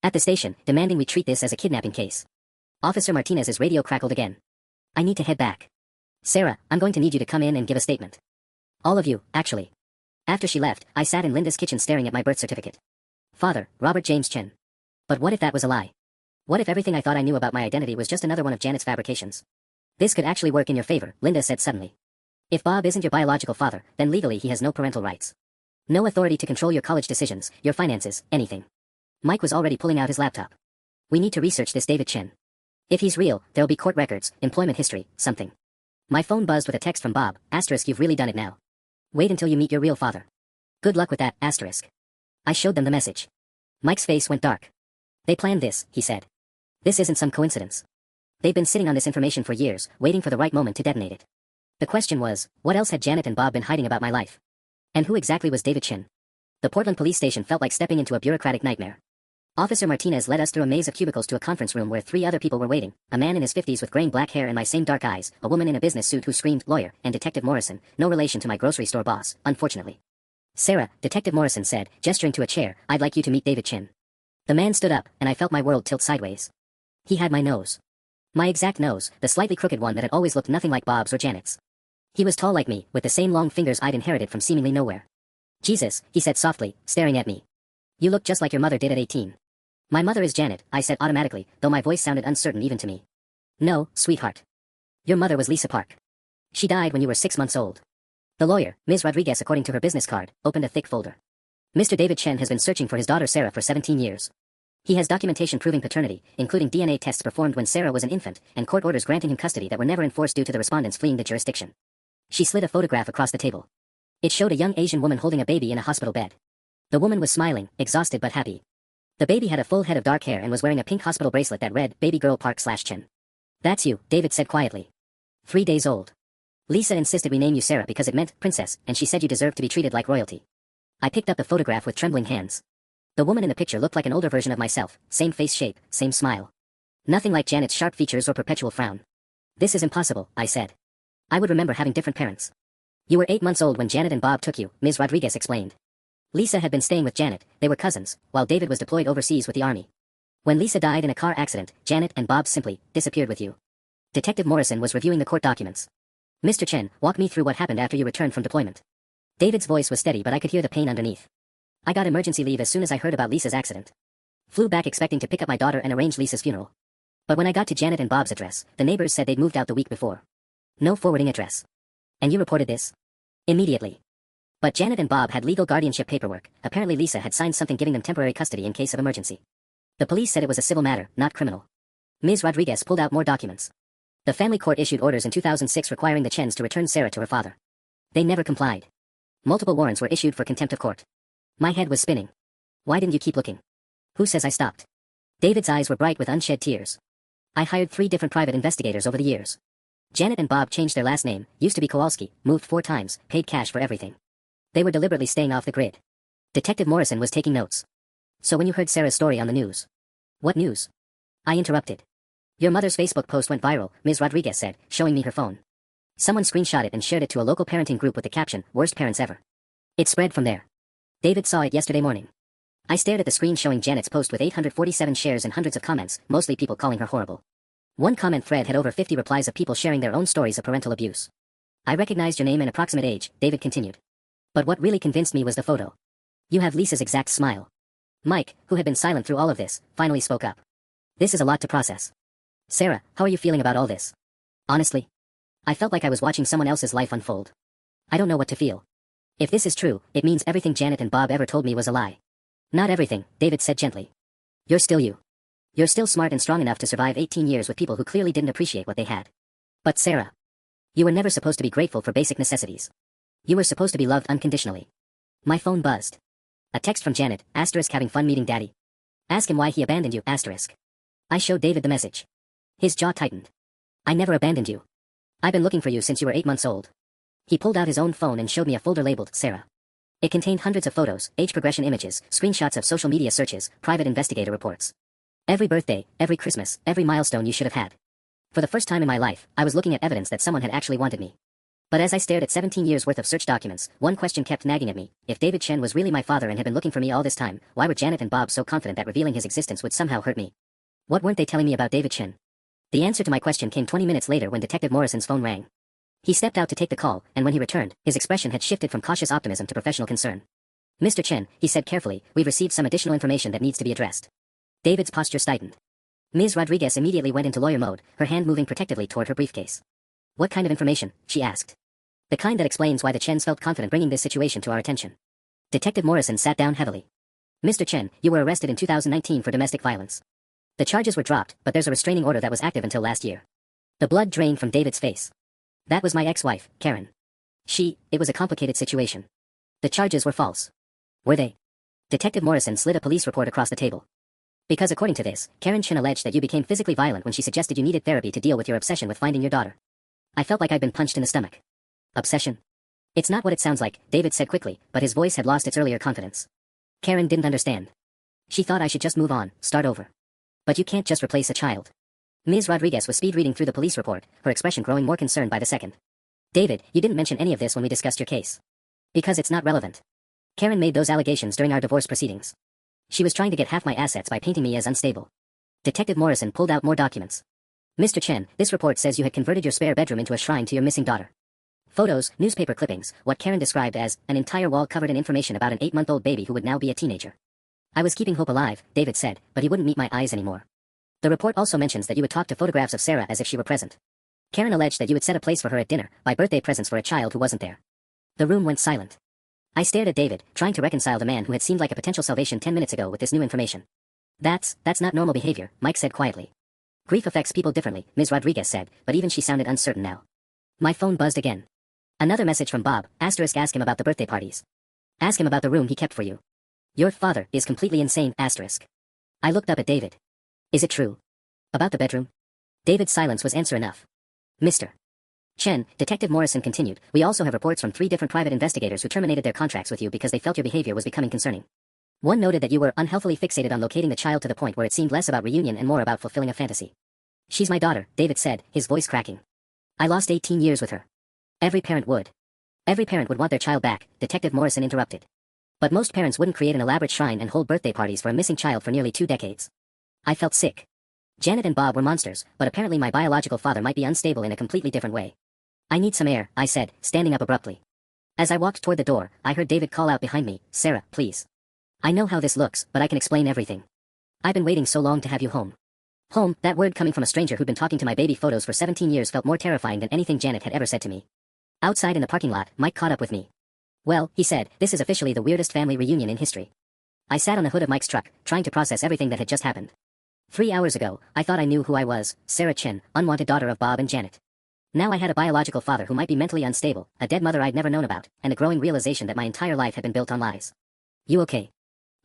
At the station, demanding we treat this as a kidnapping case. Officer Martinez's radio crackled again. I need to head back. Sarah, I'm going to need you to come in and give a statement. All of you, actually. After she left, I sat in Linda's kitchen staring at my birth certificate. Father, Robert James Chen. But what if that was a lie? What if everything I thought I knew about my identity was just another one of Janet's fabrications? This could actually work in your favor, Linda said suddenly. If Bob isn't your biological father, then legally he has no parental rights. No authority to control your college decisions, your finances, anything. Mike was already pulling out his laptop. We need to research this David Chen. If he's real, there'll be court records, employment history, something. My phone buzzed with a text from Bob, asterisk you've really done it now. Wait until you meet your real father. Good luck with that, asterisk. I showed them the message. Mike's face went dark. They planned this, he said. This isn't some coincidence. They've been sitting on this information for years, waiting for the right moment to detonate it. The question was, what else had Janet and Bob been hiding about my life? And who exactly was David Chen? The Portland police station felt like stepping into a bureaucratic nightmare. Officer Martinez led us through a maze of cubicles to a conference room where 3 other people were waiting, a man in his 50s with graying black hair and my same dark eyes, a woman in a business suit who screamed, lawyer, and Detective Morrison, no relation to my grocery store boss, unfortunately. Sarah, Detective Morrison said, gesturing to a chair, I'd like you to meet David Chen. The man stood up, and I felt my world tilt sideways. He had my nose. My exact nose, the slightly crooked one that had always looked nothing like Bob's or Janet's. He was tall like me, with the same long fingers I'd inherited from seemingly nowhere. Jesus, he said softly, staring at me. You look just like your mother did at 18. My mother is Janet, I said automatically, though my voice sounded uncertain even to me. No, sweetheart. Your mother was Lisa Park. She died when you were 6 months old. The lawyer, Ms. Rodriguez, according to her business card, opened a thick folder. Mr. David Chen has been searching for his daughter Sarah for 17 years. He has documentation proving paternity, including DNA tests performed when Sarah was an infant, and court orders granting him custody that were never enforced due to the respondents fleeing the jurisdiction. She slid a photograph across the table. It showed a young Asian woman holding a baby in a hospital bed. The woman was smiling, exhausted but happy. The baby had a full head of dark hair and was wearing a pink hospital bracelet that read, Baby Girl Park/Chen. That's you, David said quietly. 3 days old. Lisa insisted we name you Sarah because it meant princess, and she said you deserved to be treated like royalty. I picked up the photograph with trembling hands. The woman in the picture looked like an older version of myself, same face shape, same smile. Nothing like Janet's sharp features or perpetual frown. This is impossible, I said. I would remember having different parents. You were 8 months old when Janet and Bob took you, Ms. Rodriguez explained. Lisa had been staying with Janet, they were cousins, while David was deployed overseas with the army. When Lisa died in a car accident, Janet and Bob simply disappeared with you. Detective Morrison was reviewing the court documents. Mr. Chen, walk me through what happened after you returned from deployment. David's voice was steady but I could hear the pain underneath. I got emergency leave as soon as I heard about Lisa's accident. Flew back expecting to pick up my daughter and arrange Lisa's funeral. But when I got to Janet and Bob's address, the neighbors said they'd moved out the week before. No forwarding address. And you reported this? Immediately. But Janet and Bob had legal guardianship paperwork. Apparently Lisa had signed something giving them temporary custody in case of emergency. The police said it was a civil matter, not criminal. Ms. Rodriguez pulled out more documents. The family court issued orders in 2006 requiring the Chens to return Sarah to her father. They never complied. Multiple warrants were issued for contempt of court. My head was spinning. Why didn't you keep looking? Who says I stopped? David's eyes were bright with unshed tears. I hired 3 different private investigators over the years. Janet and Bob changed their last name, used to be Kowalski, moved 4 times, paid cash for everything. They were deliberately staying off the grid. Detective Morrison was taking notes. So when you heard Sarah's story on the news? What news? I interrupted. Your mother's Facebook post went viral, Ms. Rodriguez said, showing me her phone. Someone screenshot it and shared it to a local parenting group with the caption, worst parents ever. It spread from there. David saw it yesterday morning. I stared at the screen showing Janet's post with 847 shares and hundreds of comments, mostly people calling her horrible. One comment thread had over 50 replies of people sharing their own stories of parental abuse. I recognized your name and approximate age, David continued. But what really convinced me was the photo. You have Lisa's exact smile. Mike, who had been silent through all of this, finally spoke up. This is a lot to process. Sarah, how are you feeling about all this? Honestly, I felt like I was watching someone else's life unfold. I don't know what to feel. If this is true, it means everything Janet and Bob ever told me was a lie. Not everything, David said gently. You're still you. You're still smart and strong enough to survive 18 years with people who clearly didn't appreciate what they had. But Sarah, you were never supposed to be grateful for basic necessities. You were supposed to be loved unconditionally. My phone buzzed. A text from Janet, asterisk having fun meeting daddy. Ask him why he abandoned you, asterisk. I showed David the message. His jaw tightened. I never abandoned you. I've been looking for you since you were 8 months old. He pulled out his own phone and showed me a folder labeled Sarah. It contained hundreds of photos, age progression images, screenshots of social media searches, private investigator reports. Every birthday, every Christmas, every milestone you should have had. For the first time in my life, I was looking at evidence that someone had actually wanted me. But as I stared at 17 years worth of search documents, one question kept nagging at me. If David Chen was really my father and had been looking for me all this time, why were Janet and Bob so confident that revealing his existence would somehow hurt me? What weren't they telling me about David Chen? The answer to my question came 20 minutes later when Detective Morrison's phone rang. He stepped out to take the call, and when he returned, his expression had shifted from cautious optimism to professional concern. Mr. Chen, he said carefully, we've received some additional information that needs to be addressed. David's posture tightened. Ms. Rodriguez immediately went into lawyer mode, her hand moving protectively toward her briefcase. What kind of information? She asked. The kind that explains why the Chens felt confident bringing this situation to our attention. Detective Morrison sat down heavily. Mr. Chen, you were arrested in 2019 for domestic violence. The charges were dropped, but there's a restraining order that was active until last year. The blood drained from David's face. That was my ex-wife, Karen. It was a complicated situation. The charges were false. Were they? Detective Morrison slid a police report across the table. Because according to this, Karen Chen alleged that you became physically violent when she suggested you needed therapy to deal with your obsession with finding your daughter. I felt like I'd been punched in the stomach. Obsession? It's not what it sounds like, David said quickly, but his voice had lost its earlier confidence. Karen didn't understand. She thought I should just move on, start over. But you can't just replace a child. Ms. Rodriguez was speed reading through the police report, her expression growing more concerned by the second. David, you didn't mention any of this when we discussed your case. Because it's not relevant. Karen made those allegations during our divorce proceedings. She was trying to get half my assets by painting me as unstable. Detective Morrison pulled out more documents. Mr. Chen, this report says you had converted your spare bedroom into a shrine to your missing daughter. Photos, newspaper clippings, what Karen described as an entire wall covered in information about an 8-month-old baby who would now be a teenager. I was keeping hope alive, David said, but he wouldn't meet my eyes anymore. The report also mentions that you would talk to photographs of Sarah as if she were present. Karen alleged that you would set a place for her at dinner, buy birthday presents for a child who wasn't there. The room went silent. I stared at David, trying to reconcile the man who had seemed like a potential salvation 10 minutes ago with this new information. That's not normal behavior, Mike said quietly. Grief affects people differently, Ms. Rodriguez said, but even she sounded uncertain now. My phone buzzed again. Another message from Bob, asterisk ask him about the birthday parties. Ask him about the room he kept for you. Your father is completely insane, asterisk. I looked up at David. Is it true? About the bedroom? David's silence was answer enough. Mr. Chen, Detective Morrison continued, we also have reports from 3 different private investigators who terminated their contracts with you because they felt your behavior was becoming concerning. One noted that you were unhealthily fixated on locating the child to the point where it seemed less about reunion and more about fulfilling a fantasy. She's my daughter, David said, his voice cracking. I lost 18 years with her. Every parent would. Every parent would want their child back, Detective Morrison interrupted. But most parents wouldn't create an elaborate shrine and hold birthday parties for a missing child for nearly 2 decades. I felt sick. Janet and Bob were monsters, but apparently my biological father might be unstable in a completely different way. I need some air, I said, standing up abruptly. As I walked toward the door, I heard David call out behind me, Sarah, please. I know how this looks, but I can explain everything. I've been waiting so long to have you home. Home, that word coming from a stranger who'd been talking to my baby photos for 17 years felt more terrifying than anything Janet had ever said to me. Outside in the parking lot, Mike caught up with me. Well, he said, this is officially the weirdest family reunion in history. I sat on the hood of Mike's truck, trying to process everything that had just happened. 3 hours ago, I thought I knew who I was, Sarah Chen, unwanted daughter of Bob and Janet. Now I had a biological father who might be mentally unstable, a dead mother I'd never known about, and a growing realization that my entire life had been built on lies. You okay?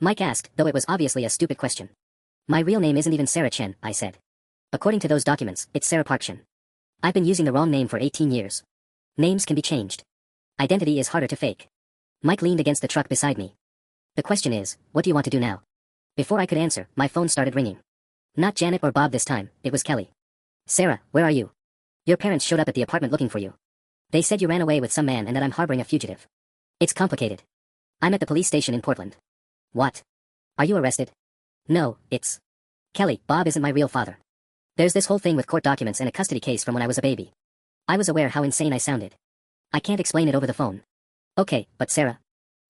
Mike asked, though it was obviously a stupid question. My real name isn't even Sarah Chen, I said. According to those documents, it's Sarah Park Chen. I've been using the wrong name for 18 years. Names can be changed. Identity is harder to fake. Mike leaned against the truck beside me. The question is, what do you want to do now? Before I could answer, my phone started ringing. Not Janet or Bob this time, it was Kelly. Sarah, where are you? Your parents showed up at the apartment looking for you. They said you ran away with some man and that I'm harboring a fugitive. It's complicated. I'm at the police station in Portland. What? Are you arrested? No, it's... Kelly, Bob isn't my real father. There's this whole thing with court documents and a custody case from when I was a baby. I was aware how insane I sounded. I can't explain it over the phone. Okay, but Sarah.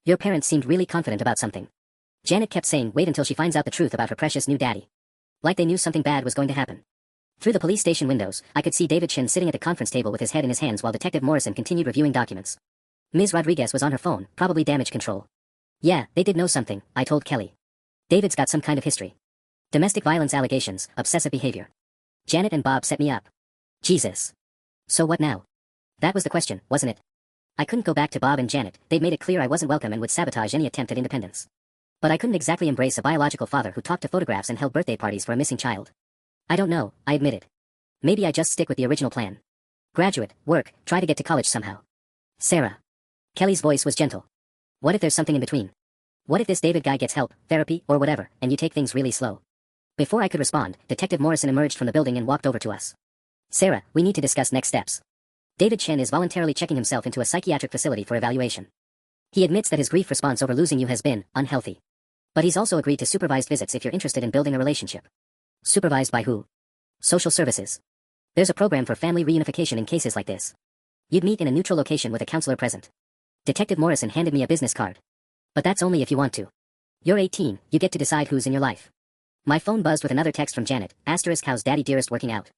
Your parents seemed really confident about something. Janet kept saying wait until she finds out the truth about her precious new daddy. Like they knew something bad was going to happen. Through the police station windows, I could see David Chin sitting at the conference table with his head in his hands while Detective Morrison continued reviewing documents. Ms. Rodriguez was on her phone, probably damage control. Yeah, they did know something, I told Kelly. David's got some kind of history. Domestic violence allegations, obsessive behavior. Janet and Bob set me up. Jesus. So what now? That was the question, wasn't it? I couldn't go back to Bob and Janet, they'd made it clear I wasn't welcome and would sabotage any attempt at independence. But I couldn't exactly embrace a biological father who talked to photographs and held birthday parties for a missing child. I don't know, I admitted. Maybe I just stick with the original plan. Graduate, work, try to get to college somehow. Sarah. Kelly's voice was gentle. What if there's something in between? What if this David guy gets help, therapy, or whatever, and you take things really slow? Before I could respond, Detective Morrison emerged from the building and walked over to us. Sarah, we need to discuss next steps. David Chen is voluntarily checking himself into a psychiatric facility for evaluation. He admits that his grief response over losing you has been unhealthy. But he's also agreed to supervised visits if you're interested in building a relationship. Supervised by who? Social services. There's a program for family reunification in cases like this. You'd meet in a neutral location with a counselor present. Detective Morrison handed me a business card. But that's only if you want to. You're 18, you get to decide who's in your life. My phone buzzed with another text from Janet, *, how's daddy dearest working out?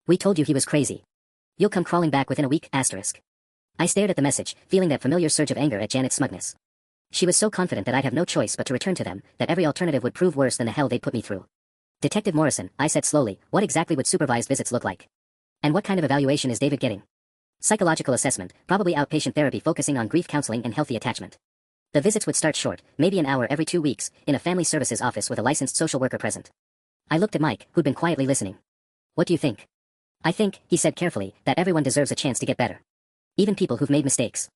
We told you he was crazy. You'll come crawling back within a week, *. I stared at the message, feeling that familiar surge of anger at Janet's smugness. She was so confident that I'd have no choice but to return to them, that every alternative would prove worse than the hell they'd put me through. Detective Morrison, I said slowly, what exactly would supervised visits look like? And what kind of evaluation is David getting? Psychological assessment, probably outpatient therapy focusing on grief counseling and healthy attachment. The visits would start short, maybe an hour every 2 weeks, in a family services office with a licensed social worker present. I looked at Mike, who'd been quietly listening. What do you think? I think, he said carefully, that everyone deserves a chance to get better. Even people who've made mistakes.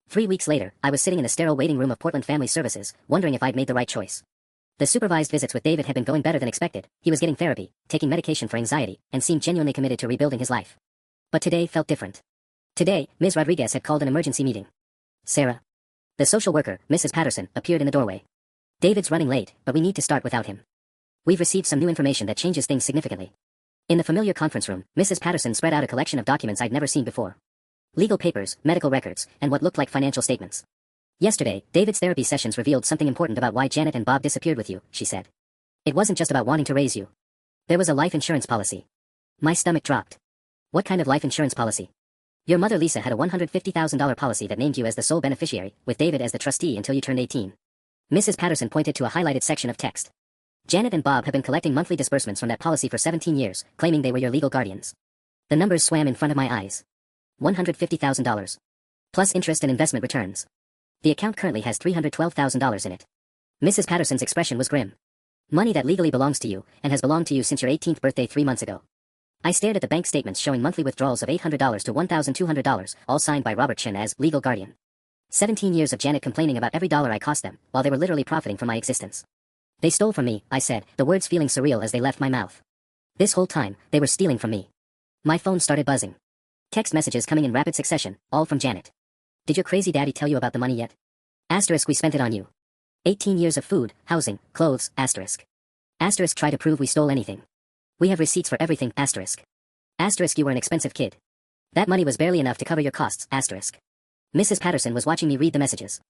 3 weeks later, I was sitting in the sterile waiting room of Portland Family Services, wondering if I'd made the right choice. The supervised visits with David had been going better than expected. He was getting therapy, taking medication for anxiety, and seemed genuinely committed to rebuilding his life. But today felt different. Today, Ms. Rodriguez had called an emergency meeting. Sarah. The social worker, Mrs. Patterson, appeared in the doorway. David's running late, but we need to start without him. We've received some new information that changes things significantly. In the familiar conference room, Mrs. Patterson spread out a collection of documents I'd never seen before. Legal papers, medical records, and what looked like financial statements. Yesterday, David's therapy sessions revealed something important about why Janet and Bob disappeared with you, she said. It wasn't just about wanting to raise you. There was a life insurance policy. My stomach dropped. What kind of life insurance policy? Your mother Lisa had a $150,000 policy that named you as the sole beneficiary, with David as the trustee until you turned 18. Mrs. Patterson pointed to a highlighted section of text. Janet and Bob have been collecting monthly disbursements from that policy for 17 years, claiming they were your legal guardians. The numbers swam in front of my eyes. $150,000. Plus interest and investment returns. The account currently has $312,000 in it. Mrs. Patterson's expression was grim. Money that legally belongs to you, and has belonged to you since your 18th birthday 3 months ago. I stared at the bank statements showing monthly withdrawals of $800 to $1,200, all signed by Robert Chin as legal guardian. 17 years of Janet complaining about every dollar I cost them, while they were literally profiting from my existence. They stole from me, I said, the words feeling surreal as they left my mouth. This whole time, they were stealing from me. My phone started buzzing. Text messages coming in rapid succession, all from Janet. Did your crazy daddy tell you about the money yet? * we spent it on you. 18 years of food, housing, clothes, *. Try to prove we stole anything. We have receipts for everything, *. You were an expensive kid. That money was barely enough to cover your costs, *. Mrs. Patterson was watching me read the messages.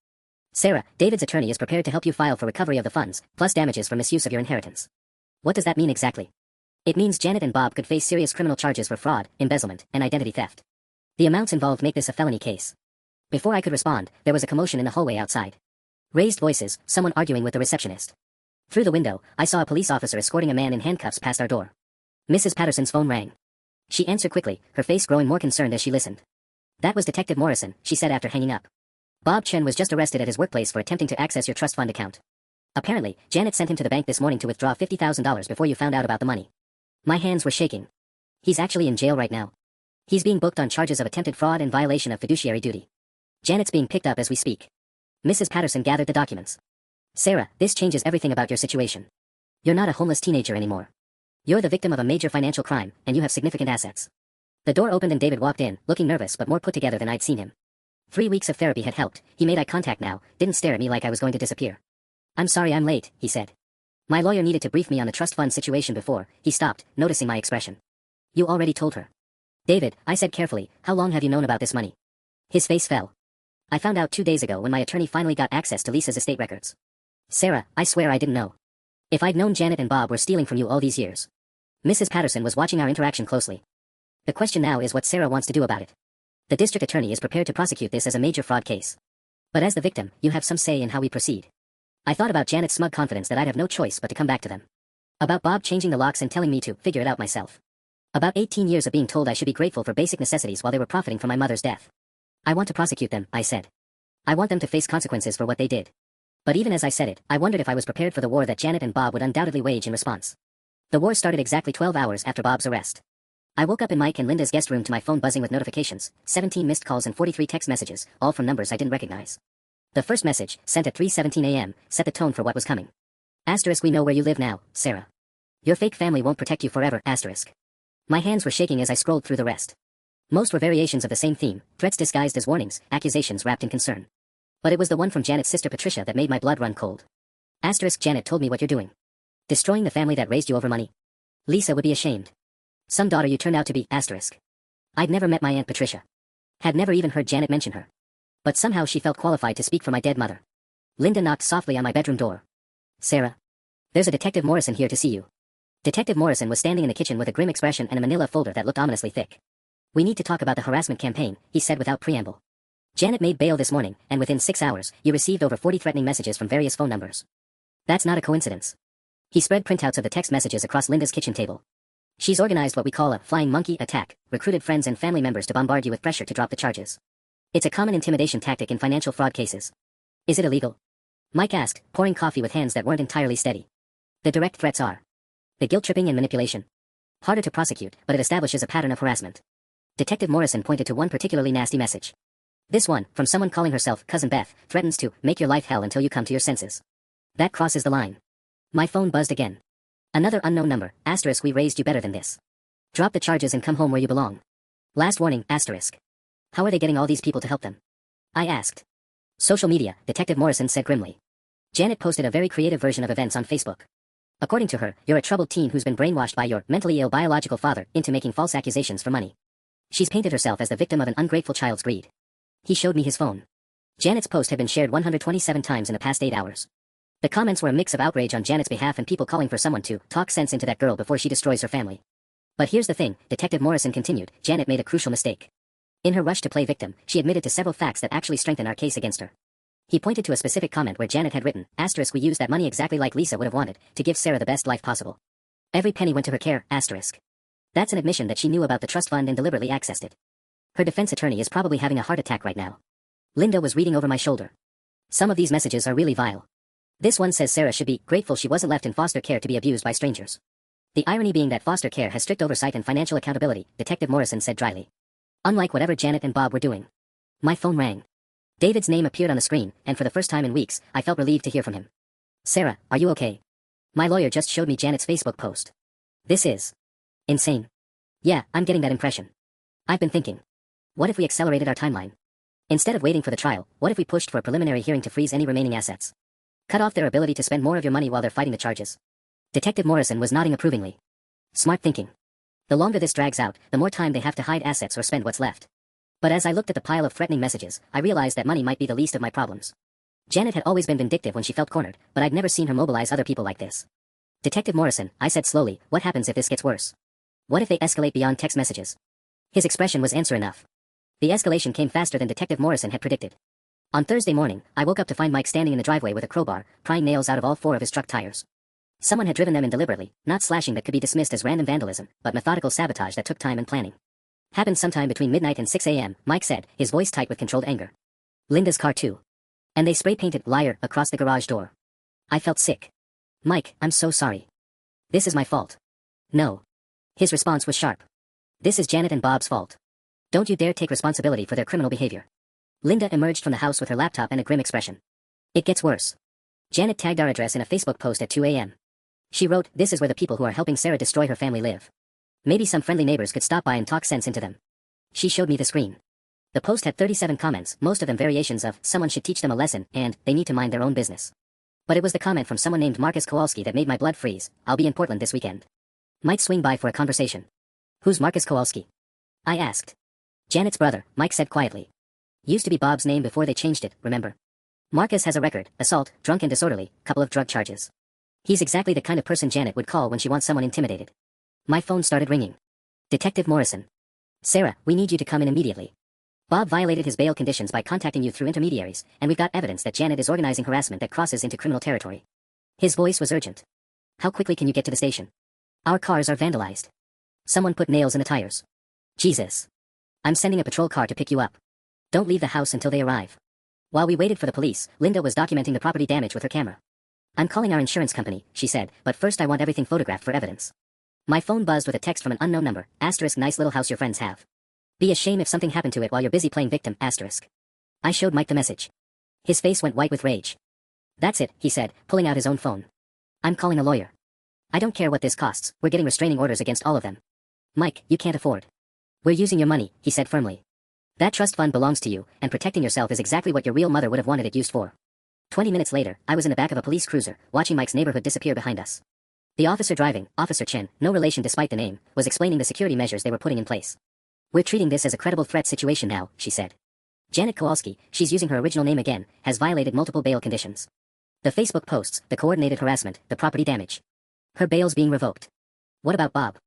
Sarah, David's attorney is prepared to help you file for recovery of the funds, plus damages for misuse of your inheritance. What does that mean exactly? It means Janet and Bob could face serious criminal charges for fraud, embezzlement, and identity theft. The amounts involved make this a felony case. Before I could respond, there was a commotion in the hallway outside. Raised voices, someone arguing with the receptionist. Through the window, I saw a police officer escorting a man in handcuffs past our door. Mrs. Patterson's phone rang. She answered quickly, her face growing more concerned as she listened. That was Detective Morrison, she said after hanging up. Bob Chen was just arrested at his workplace for attempting to access your trust fund account. Apparently, Janet sent him to the bank this morning to withdraw $50,000 before you found out about the money. My hands were shaking. He's actually in jail right now. He's being booked on charges of attempted fraud and violation of fiduciary duty. Janet's being picked up as we speak. Mrs. Patterson gathered the documents. Sarah, this changes everything about your situation. You're not a homeless teenager anymore. You're the victim of a major financial crime, and you have significant assets. The door opened and David walked in, looking nervous but more put together than I'd seen him. 3 weeks of therapy had helped. He made eye contact now, didn't stare at me like I was going to disappear. I'm sorry I'm late, he said. My lawyer needed to brief me on the trust fund situation before. He stopped, noticing my expression. You already told her. David, I said carefully, how long have you known about this money? His face fell. I found out 2 days ago when my attorney finally got access to Lisa's estate records. Sarah, I swear I didn't know. If I'd known Janet and Bob were stealing from you all these years. Mrs. Patterson was watching our interaction closely. The question now is what Sarah wants to do about it. The district attorney is prepared to prosecute this as a major fraud case. But as the victim, you have some say in how we proceed. I thought about Janet's smug confidence that I'd have no choice but to come back to them. About Bob changing the locks and telling me to figure it out myself. About 18 years of being told I should be grateful for basic necessities while they were profiting from my mother's death. I want to prosecute them, I said. I want them to face consequences for what they did. But even as I said it, I wondered if I was prepared for the war that Janet and Bob would undoubtedly wage in response. The war started exactly 12 hours after Bob's arrest. I woke up in Mike and Linda's guest room to my phone buzzing with notifications, 17 missed calls and 43 text messages, all from numbers I didn't recognize. The first message, sent at 3:17 a.m., set the tone for what was coming. Asterisk, we know where you live now, Sarah. Your fake family won't protect you forever, asterisk. My hands were shaking as I scrolled through the rest. Most were variations of the same theme, threats disguised as warnings, accusations wrapped in concern. But it was the one from Janet's sister Patricia that made my blood run cold. Asterisk, Janet told me what you're doing. Destroying the family that raised you over money. Lisa would be ashamed. Some daughter you turned out to be, asterisk. I'd never met my Aunt Patricia. Had never even heard Janet mention her. But somehow she felt qualified to speak for my dead mother. Linda knocked softly on my bedroom door. Sarah. There's a Detective Morrison here to see you. Detective Morrison was standing in the kitchen with a grim expression and a manila folder that looked ominously thick. We need to talk about the harassment campaign, he said without preamble. Janet made bail this morning, and within 6 hours, you received over 40 threatening messages from various phone numbers. That's not a coincidence. He spread printouts of the text messages across Linda's kitchen table. She's organized what we call a flying monkey attack, recruited friends and family members to bombard you with pressure to drop the charges. It's a common intimidation tactic in financial fraud cases. Is it illegal? Mike asked, pouring coffee with hands that weren't entirely steady. The direct threats are the guilt-tripping and manipulation. Harder to prosecute, but it establishes a pattern of harassment. Detective Morrison pointed to one particularly nasty message. This one, from someone calling herself Cousin Beth, threatens to make your life hell until you come to your senses. That crosses the line. My phone buzzed again. Another unknown number, asterisk, we raised you better than this. Drop the charges and come home where you belong. Last warning, asterisk. How are they getting all these people to help them? I asked. Social media, Detective Morrison said grimly. Janet posted a very creative version of events on Facebook. According to her, you're a troubled teen who's been brainwashed by your mentally ill biological father into making false accusations for money. She's painted herself as the victim of an ungrateful child's greed. He showed me his phone. Janet's post had been shared 127 times in the past 8 hours. The comments were a mix of outrage on Janet's behalf and people calling for someone to talk sense into that girl before she destroys her family. But here's the thing, Detective Morrison continued, Janet made a crucial mistake. In her rush to play victim, she admitted to several facts that actually strengthen our case against her. He pointed to a specific comment where Janet had written, asterisk, we used that money exactly like Lisa would have wanted, to give Sarah the best life possible. Every penny went to her care, asterisk. That's an admission that she knew about the trust fund and deliberately accessed it. Her defense attorney is probably having a heart attack right now. Linda was reading over my shoulder. Some of these messages are really vile. This one says Sarah should be grateful she wasn't left in foster care to be abused by strangers. The irony being that foster care has strict oversight and financial accountability, Detective Morrison said dryly. Unlike whatever Janet and Bob were doing. My phone rang. David's name appeared on the screen, and for the first time in weeks, I felt relieved to hear from him. Sarah, are you okay? My lawyer just showed me Janet's Facebook post. This is insane. Yeah, I'm getting that impression. I've been thinking. What if we accelerated our timeline? Instead of waiting for the trial, what if we pushed for a preliminary hearing to freeze any remaining assets? Cut off their ability to spend more of your money while they're fighting the charges. Detective Morrison was nodding approvingly. Smart thinking. The longer this drags out, the more time they have to hide assets or spend what's left. But as I looked at the pile of threatening messages, I realized that money might be the least of my problems. Janet had always been vindictive when she felt cornered, but I'd never seen her mobilize other people like this. Detective Morrison, I said slowly, what happens if this gets worse? What if they escalate beyond text messages? His expression was answer enough. The escalation came faster than Detective Morrison had predicted. On Thursday morning, I woke up to find Mike standing in the driveway with a crowbar, prying nails out of all 4 of his truck tires. Someone had driven them in deliberately, not slashing that could be dismissed as random vandalism, but methodical sabotage that took time and planning. Happened sometime between midnight and 6 a.m., Mike said, his voice tight with controlled anger. Linda's car too. And they spray-painted liar across the garage door. I felt sick. Mike, I'm so sorry. This is my fault. No. His response was sharp. This is Janet and Bob's fault. Don't you dare take responsibility for their criminal behavior. Linda emerged from the house with her laptop and a grim expression. It gets worse. Janet tagged our address in a Facebook post at 2 a.m. She wrote, this is where the people who are helping Sarah destroy her family live. Maybe some friendly neighbors could stop by and talk sense into them. She showed me the screen. The post had 37 comments, most of them variations of, someone should teach them a lesson, and, they need to mind their own business. But it was the comment from someone named Marcus Kowalski that made my blood freeze. I'll be in Portland this weekend. Might swing by for a conversation. Who's Marcus Kowalski? I asked. Janet's brother, Mike said quietly. Used to be Bob's name before they changed it, remember? Marcus has a record, assault, drunk and disorderly, couple of drug charges. He's exactly the kind of person Janet would call when she wants someone intimidated. My phone started ringing. Detective Morrison. Sarah, we need you to come in immediately. Bob violated his bail conditions by contacting you through intermediaries, and we've got evidence that Janet is organizing harassment that crosses into criminal territory. His voice was urgent. How quickly can you get to the station? Our cars are vandalized. Someone put nails in the tires. Jesus. I'm sending a patrol car to pick you up. Don't leave the house until they arrive. While we waited for the police, Linda was documenting the property damage with her camera. I'm calling our insurance company, she said, but first I want everything photographed for evidence. My phone buzzed with a text from an unknown number, asterisk nice little house your friends have. Be a shame if something happened to it while you're busy playing victim, asterisk. I showed Mike the message. His face went white with rage. That's it, he said, pulling out his own phone. I'm calling a lawyer. I don't care what this costs, we're getting restraining orders against all of them. Mike, you can't afford. We're using your money, he said firmly. That trust fund belongs to you, and protecting yourself is exactly what your real mother would have wanted it used for. 20 minutes later, I was in the back of a police cruiser, watching Mike's neighborhood disappear behind us. The officer driving, Officer Chen, no relation despite the name, was explaining the security measures they were putting in place. We're treating this as a credible threat situation now, she said. Janet Kowalski, she's using her original name again, has violated multiple bail conditions. The Facebook posts, the coordinated harassment, the property damage. Her bail's being revoked. What about Bob?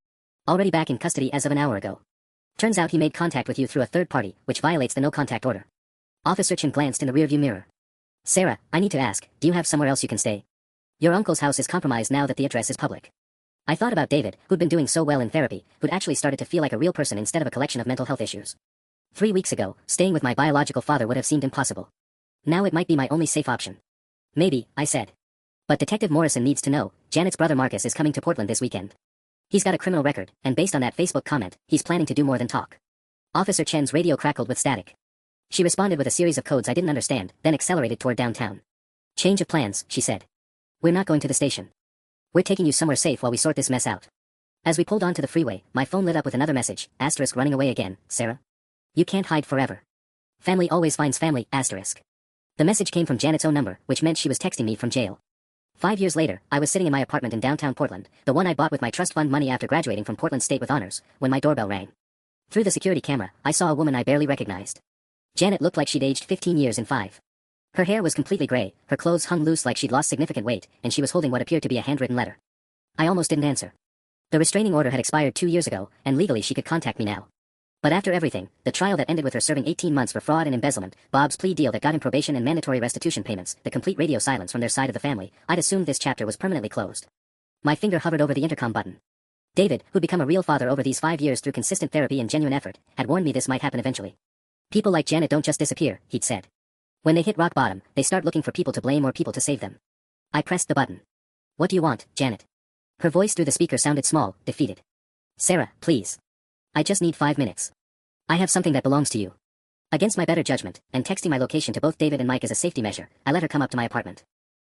Already back in custody as of an hour ago. Turns out he made contact with you through a third party, which violates the no-contact order. Officer Chen glanced in the rearview mirror. Sarah, I need to ask, do you have somewhere else you can stay? Your uncle's house is compromised now that the address is public. I thought about David, who'd been doing so well in therapy, who'd actually started to feel like a real person instead of a collection of mental health issues. 3 weeks ago, staying with my biological father would have seemed impossible. Now it might be my only safe option. Maybe, I said. But Detective Morrison needs to know, Janet's brother Marcus is coming to Portland this weekend. He's got a criminal record, and based on that Facebook comment, he's planning to do more than talk. Officer Chen's radio crackled with static. She responded with a series of codes I didn't understand, then accelerated toward downtown. Change of plans, she said. We're not going to the station. We're taking you somewhere safe while we sort this mess out. As we pulled onto the freeway, my phone lit up with another message, asterisk running away again, Sarah. You can't hide forever. Family always finds family, asterisk. The message came from Janet's own number, which meant she was texting me from jail. 5 years later, I was sitting in my apartment in downtown Portland, the one I bought with my trust fund money after graduating from Portland State with honors, when my doorbell rang. Through the security camera, I saw a woman I barely recognized. Janet looked like she'd aged 15 years in 5. Her hair was completely gray, her clothes hung loose like she'd lost significant weight, and she was holding what appeared to be a handwritten letter. I almost didn't answer. The restraining order had expired 2 years ago, and legally she could contact me now. But after everything, the trial that ended with her serving 18 months for fraud and embezzlement, Bob's plea deal that got him probation and mandatory restitution payments, the complete radio silence from their side of the family, I'd assumed this chapter was permanently closed. My finger hovered over the intercom button. David, who'd become a real father over these 5 years through consistent therapy and genuine effort, had warned me this might happen eventually. People like Janet don't just disappear, he'd said. When they hit rock bottom, they start looking for people to blame or people to save them. I pressed the button. What do you want, Janet? Her voice through the speaker sounded small, defeated. Sarah, please. I just need 5 minutes. I have something that belongs to you. Against my better judgment, and texting my location to both David and Mike as a safety measure, I let her come up to my apartment.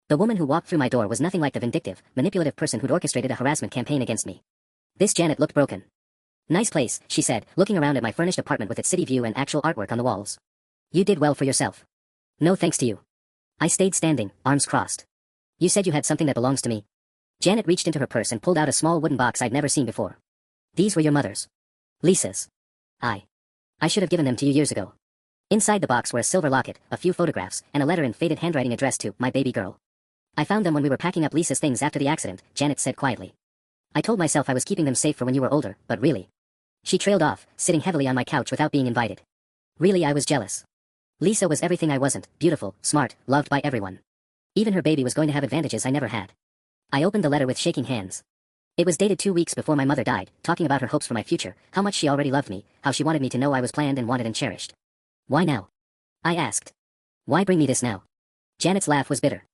The woman who walked through my door was nothing like the vindictive, manipulative person who'd orchestrated a harassment campaign against me. This Janet looked broken. Nice place, she said, looking around at my furnished apartment with its city view and actual artwork on the walls. You did well for yourself. No thanks to you. I stayed standing, arms crossed. You said you had something that belongs to me. Janet reached into her purse and pulled out a small wooden box I'd never seen before. These were your mother's. Lisa's. I should have given them to you years ago. Inside the box were a silver locket, a few photographs, and a letter in faded handwriting addressed to my baby girl. I found them when we were packing up Lisa's things after the accident, Janet said quietly. I told myself I was keeping them safe for when you were older, but really. She trailed off, sitting heavily on my couch without being invited. Really, I was jealous. Lisa was everything I wasn't, beautiful, smart, loved by everyone. Even her baby was going to have advantages I never had. I opened the letter with shaking hands. It was dated 2 weeks before my mother died, talking about her hopes for my future, how much she already loved me, how she wanted me to know I was planned and wanted and cherished. Why now? I asked. Why bring me this now? Janet's laugh was bitter.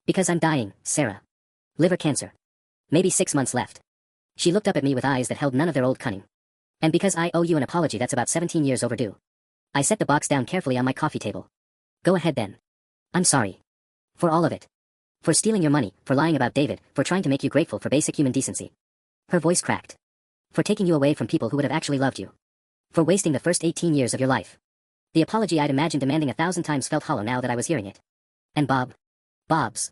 Because I'm dying, Sarah. Liver cancer. Maybe 6 months left. She looked up at me with eyes that held none of their old cunning. And because I owe you an apology that's about 17 years overdue. I set the box down carefully on my coffee table. Go ahead then. I'm sorry. For all of it. For stealing your money, for lying about David, for trying to make you grateful for basic human decency. Her voice cracked. For taking you away from people who would have actually loved you. For wasting the first 18 years of your life. The apology I'd imagined demanding 1,000 times felt hollow now that I was hearing it. And Bob's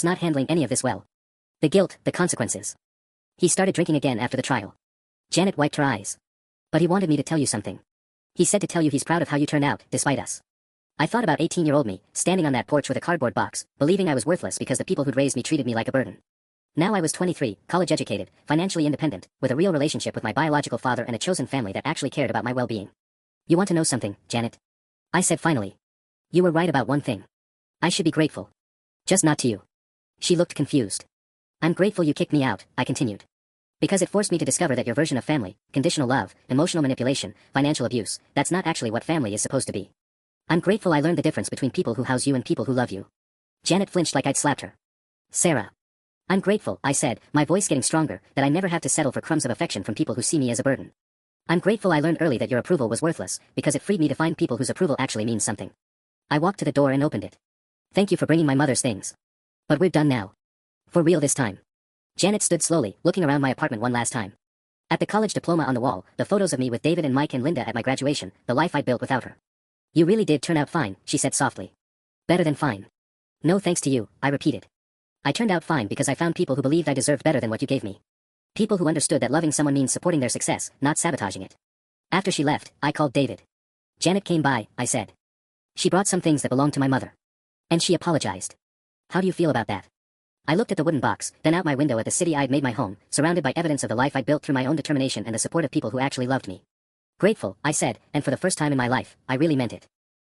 not handling any of this well. The guilt, the consequences. He started drinking again after the trial. Janet wiped her eyes. But he wanted me to tell you something. He said to tell you he's proud of how you turned out, despite us. I thought about 18-year-old me, standing on that porch with a cardboard box, believing I was worthless because the people who'd raised me treated me like a burden. Now I was 23, college-educated, financially independent, with a real relationship with my biological father and a chosen family that actually cared about my well-being. You want to know something, Janet? I said finally. You were right about one thing. I should be grateful. Just not to you. She looked confused. I'm grateful you kicked me out, I continued. Because it forced me to discover that your version of family, conditional love, emotional manipulation, financial abuse, that's not actually what family is supposed to be. I'm grateful I learned the difference between people who house you and people who love you. Janet flinched like I'd slapped her. Sarah. I'm grateful, I said, my voice getting stronger, that I never have to settle for crumbs of affection from people who see me as a burden. I'm grateful I learned early that your approval was worthless, because it freed me to find people whose approval actually means something. I walked to the door and opened it. Thank you for bringing my mother's things. But we're done now. For real this time. Janet stood slowly, looking around my apartment one last time. At the college diploma on the wall, the photos of me with David and Mike and Linda at my graduation, the life I'd built without her. You really did turn out fine, she said softly. Better than fine. No thanks to you, I repeated. I turned out fine because I found people who believed I deserved better than what you gave me. People who understood that loving someone means supporting their success, not sabotaging it. After she left, I called David. Janet came by, I said. She brought some things that belonged to my mother. And she apologized. How do you feel about that? I looked at the wooden box, then out my window at the city I'd made my home, surrounded by evidence of the life I'd built through my own determination and the support of people who actually loved me. Grateful, I said, and for the first time in my life, I really meant it.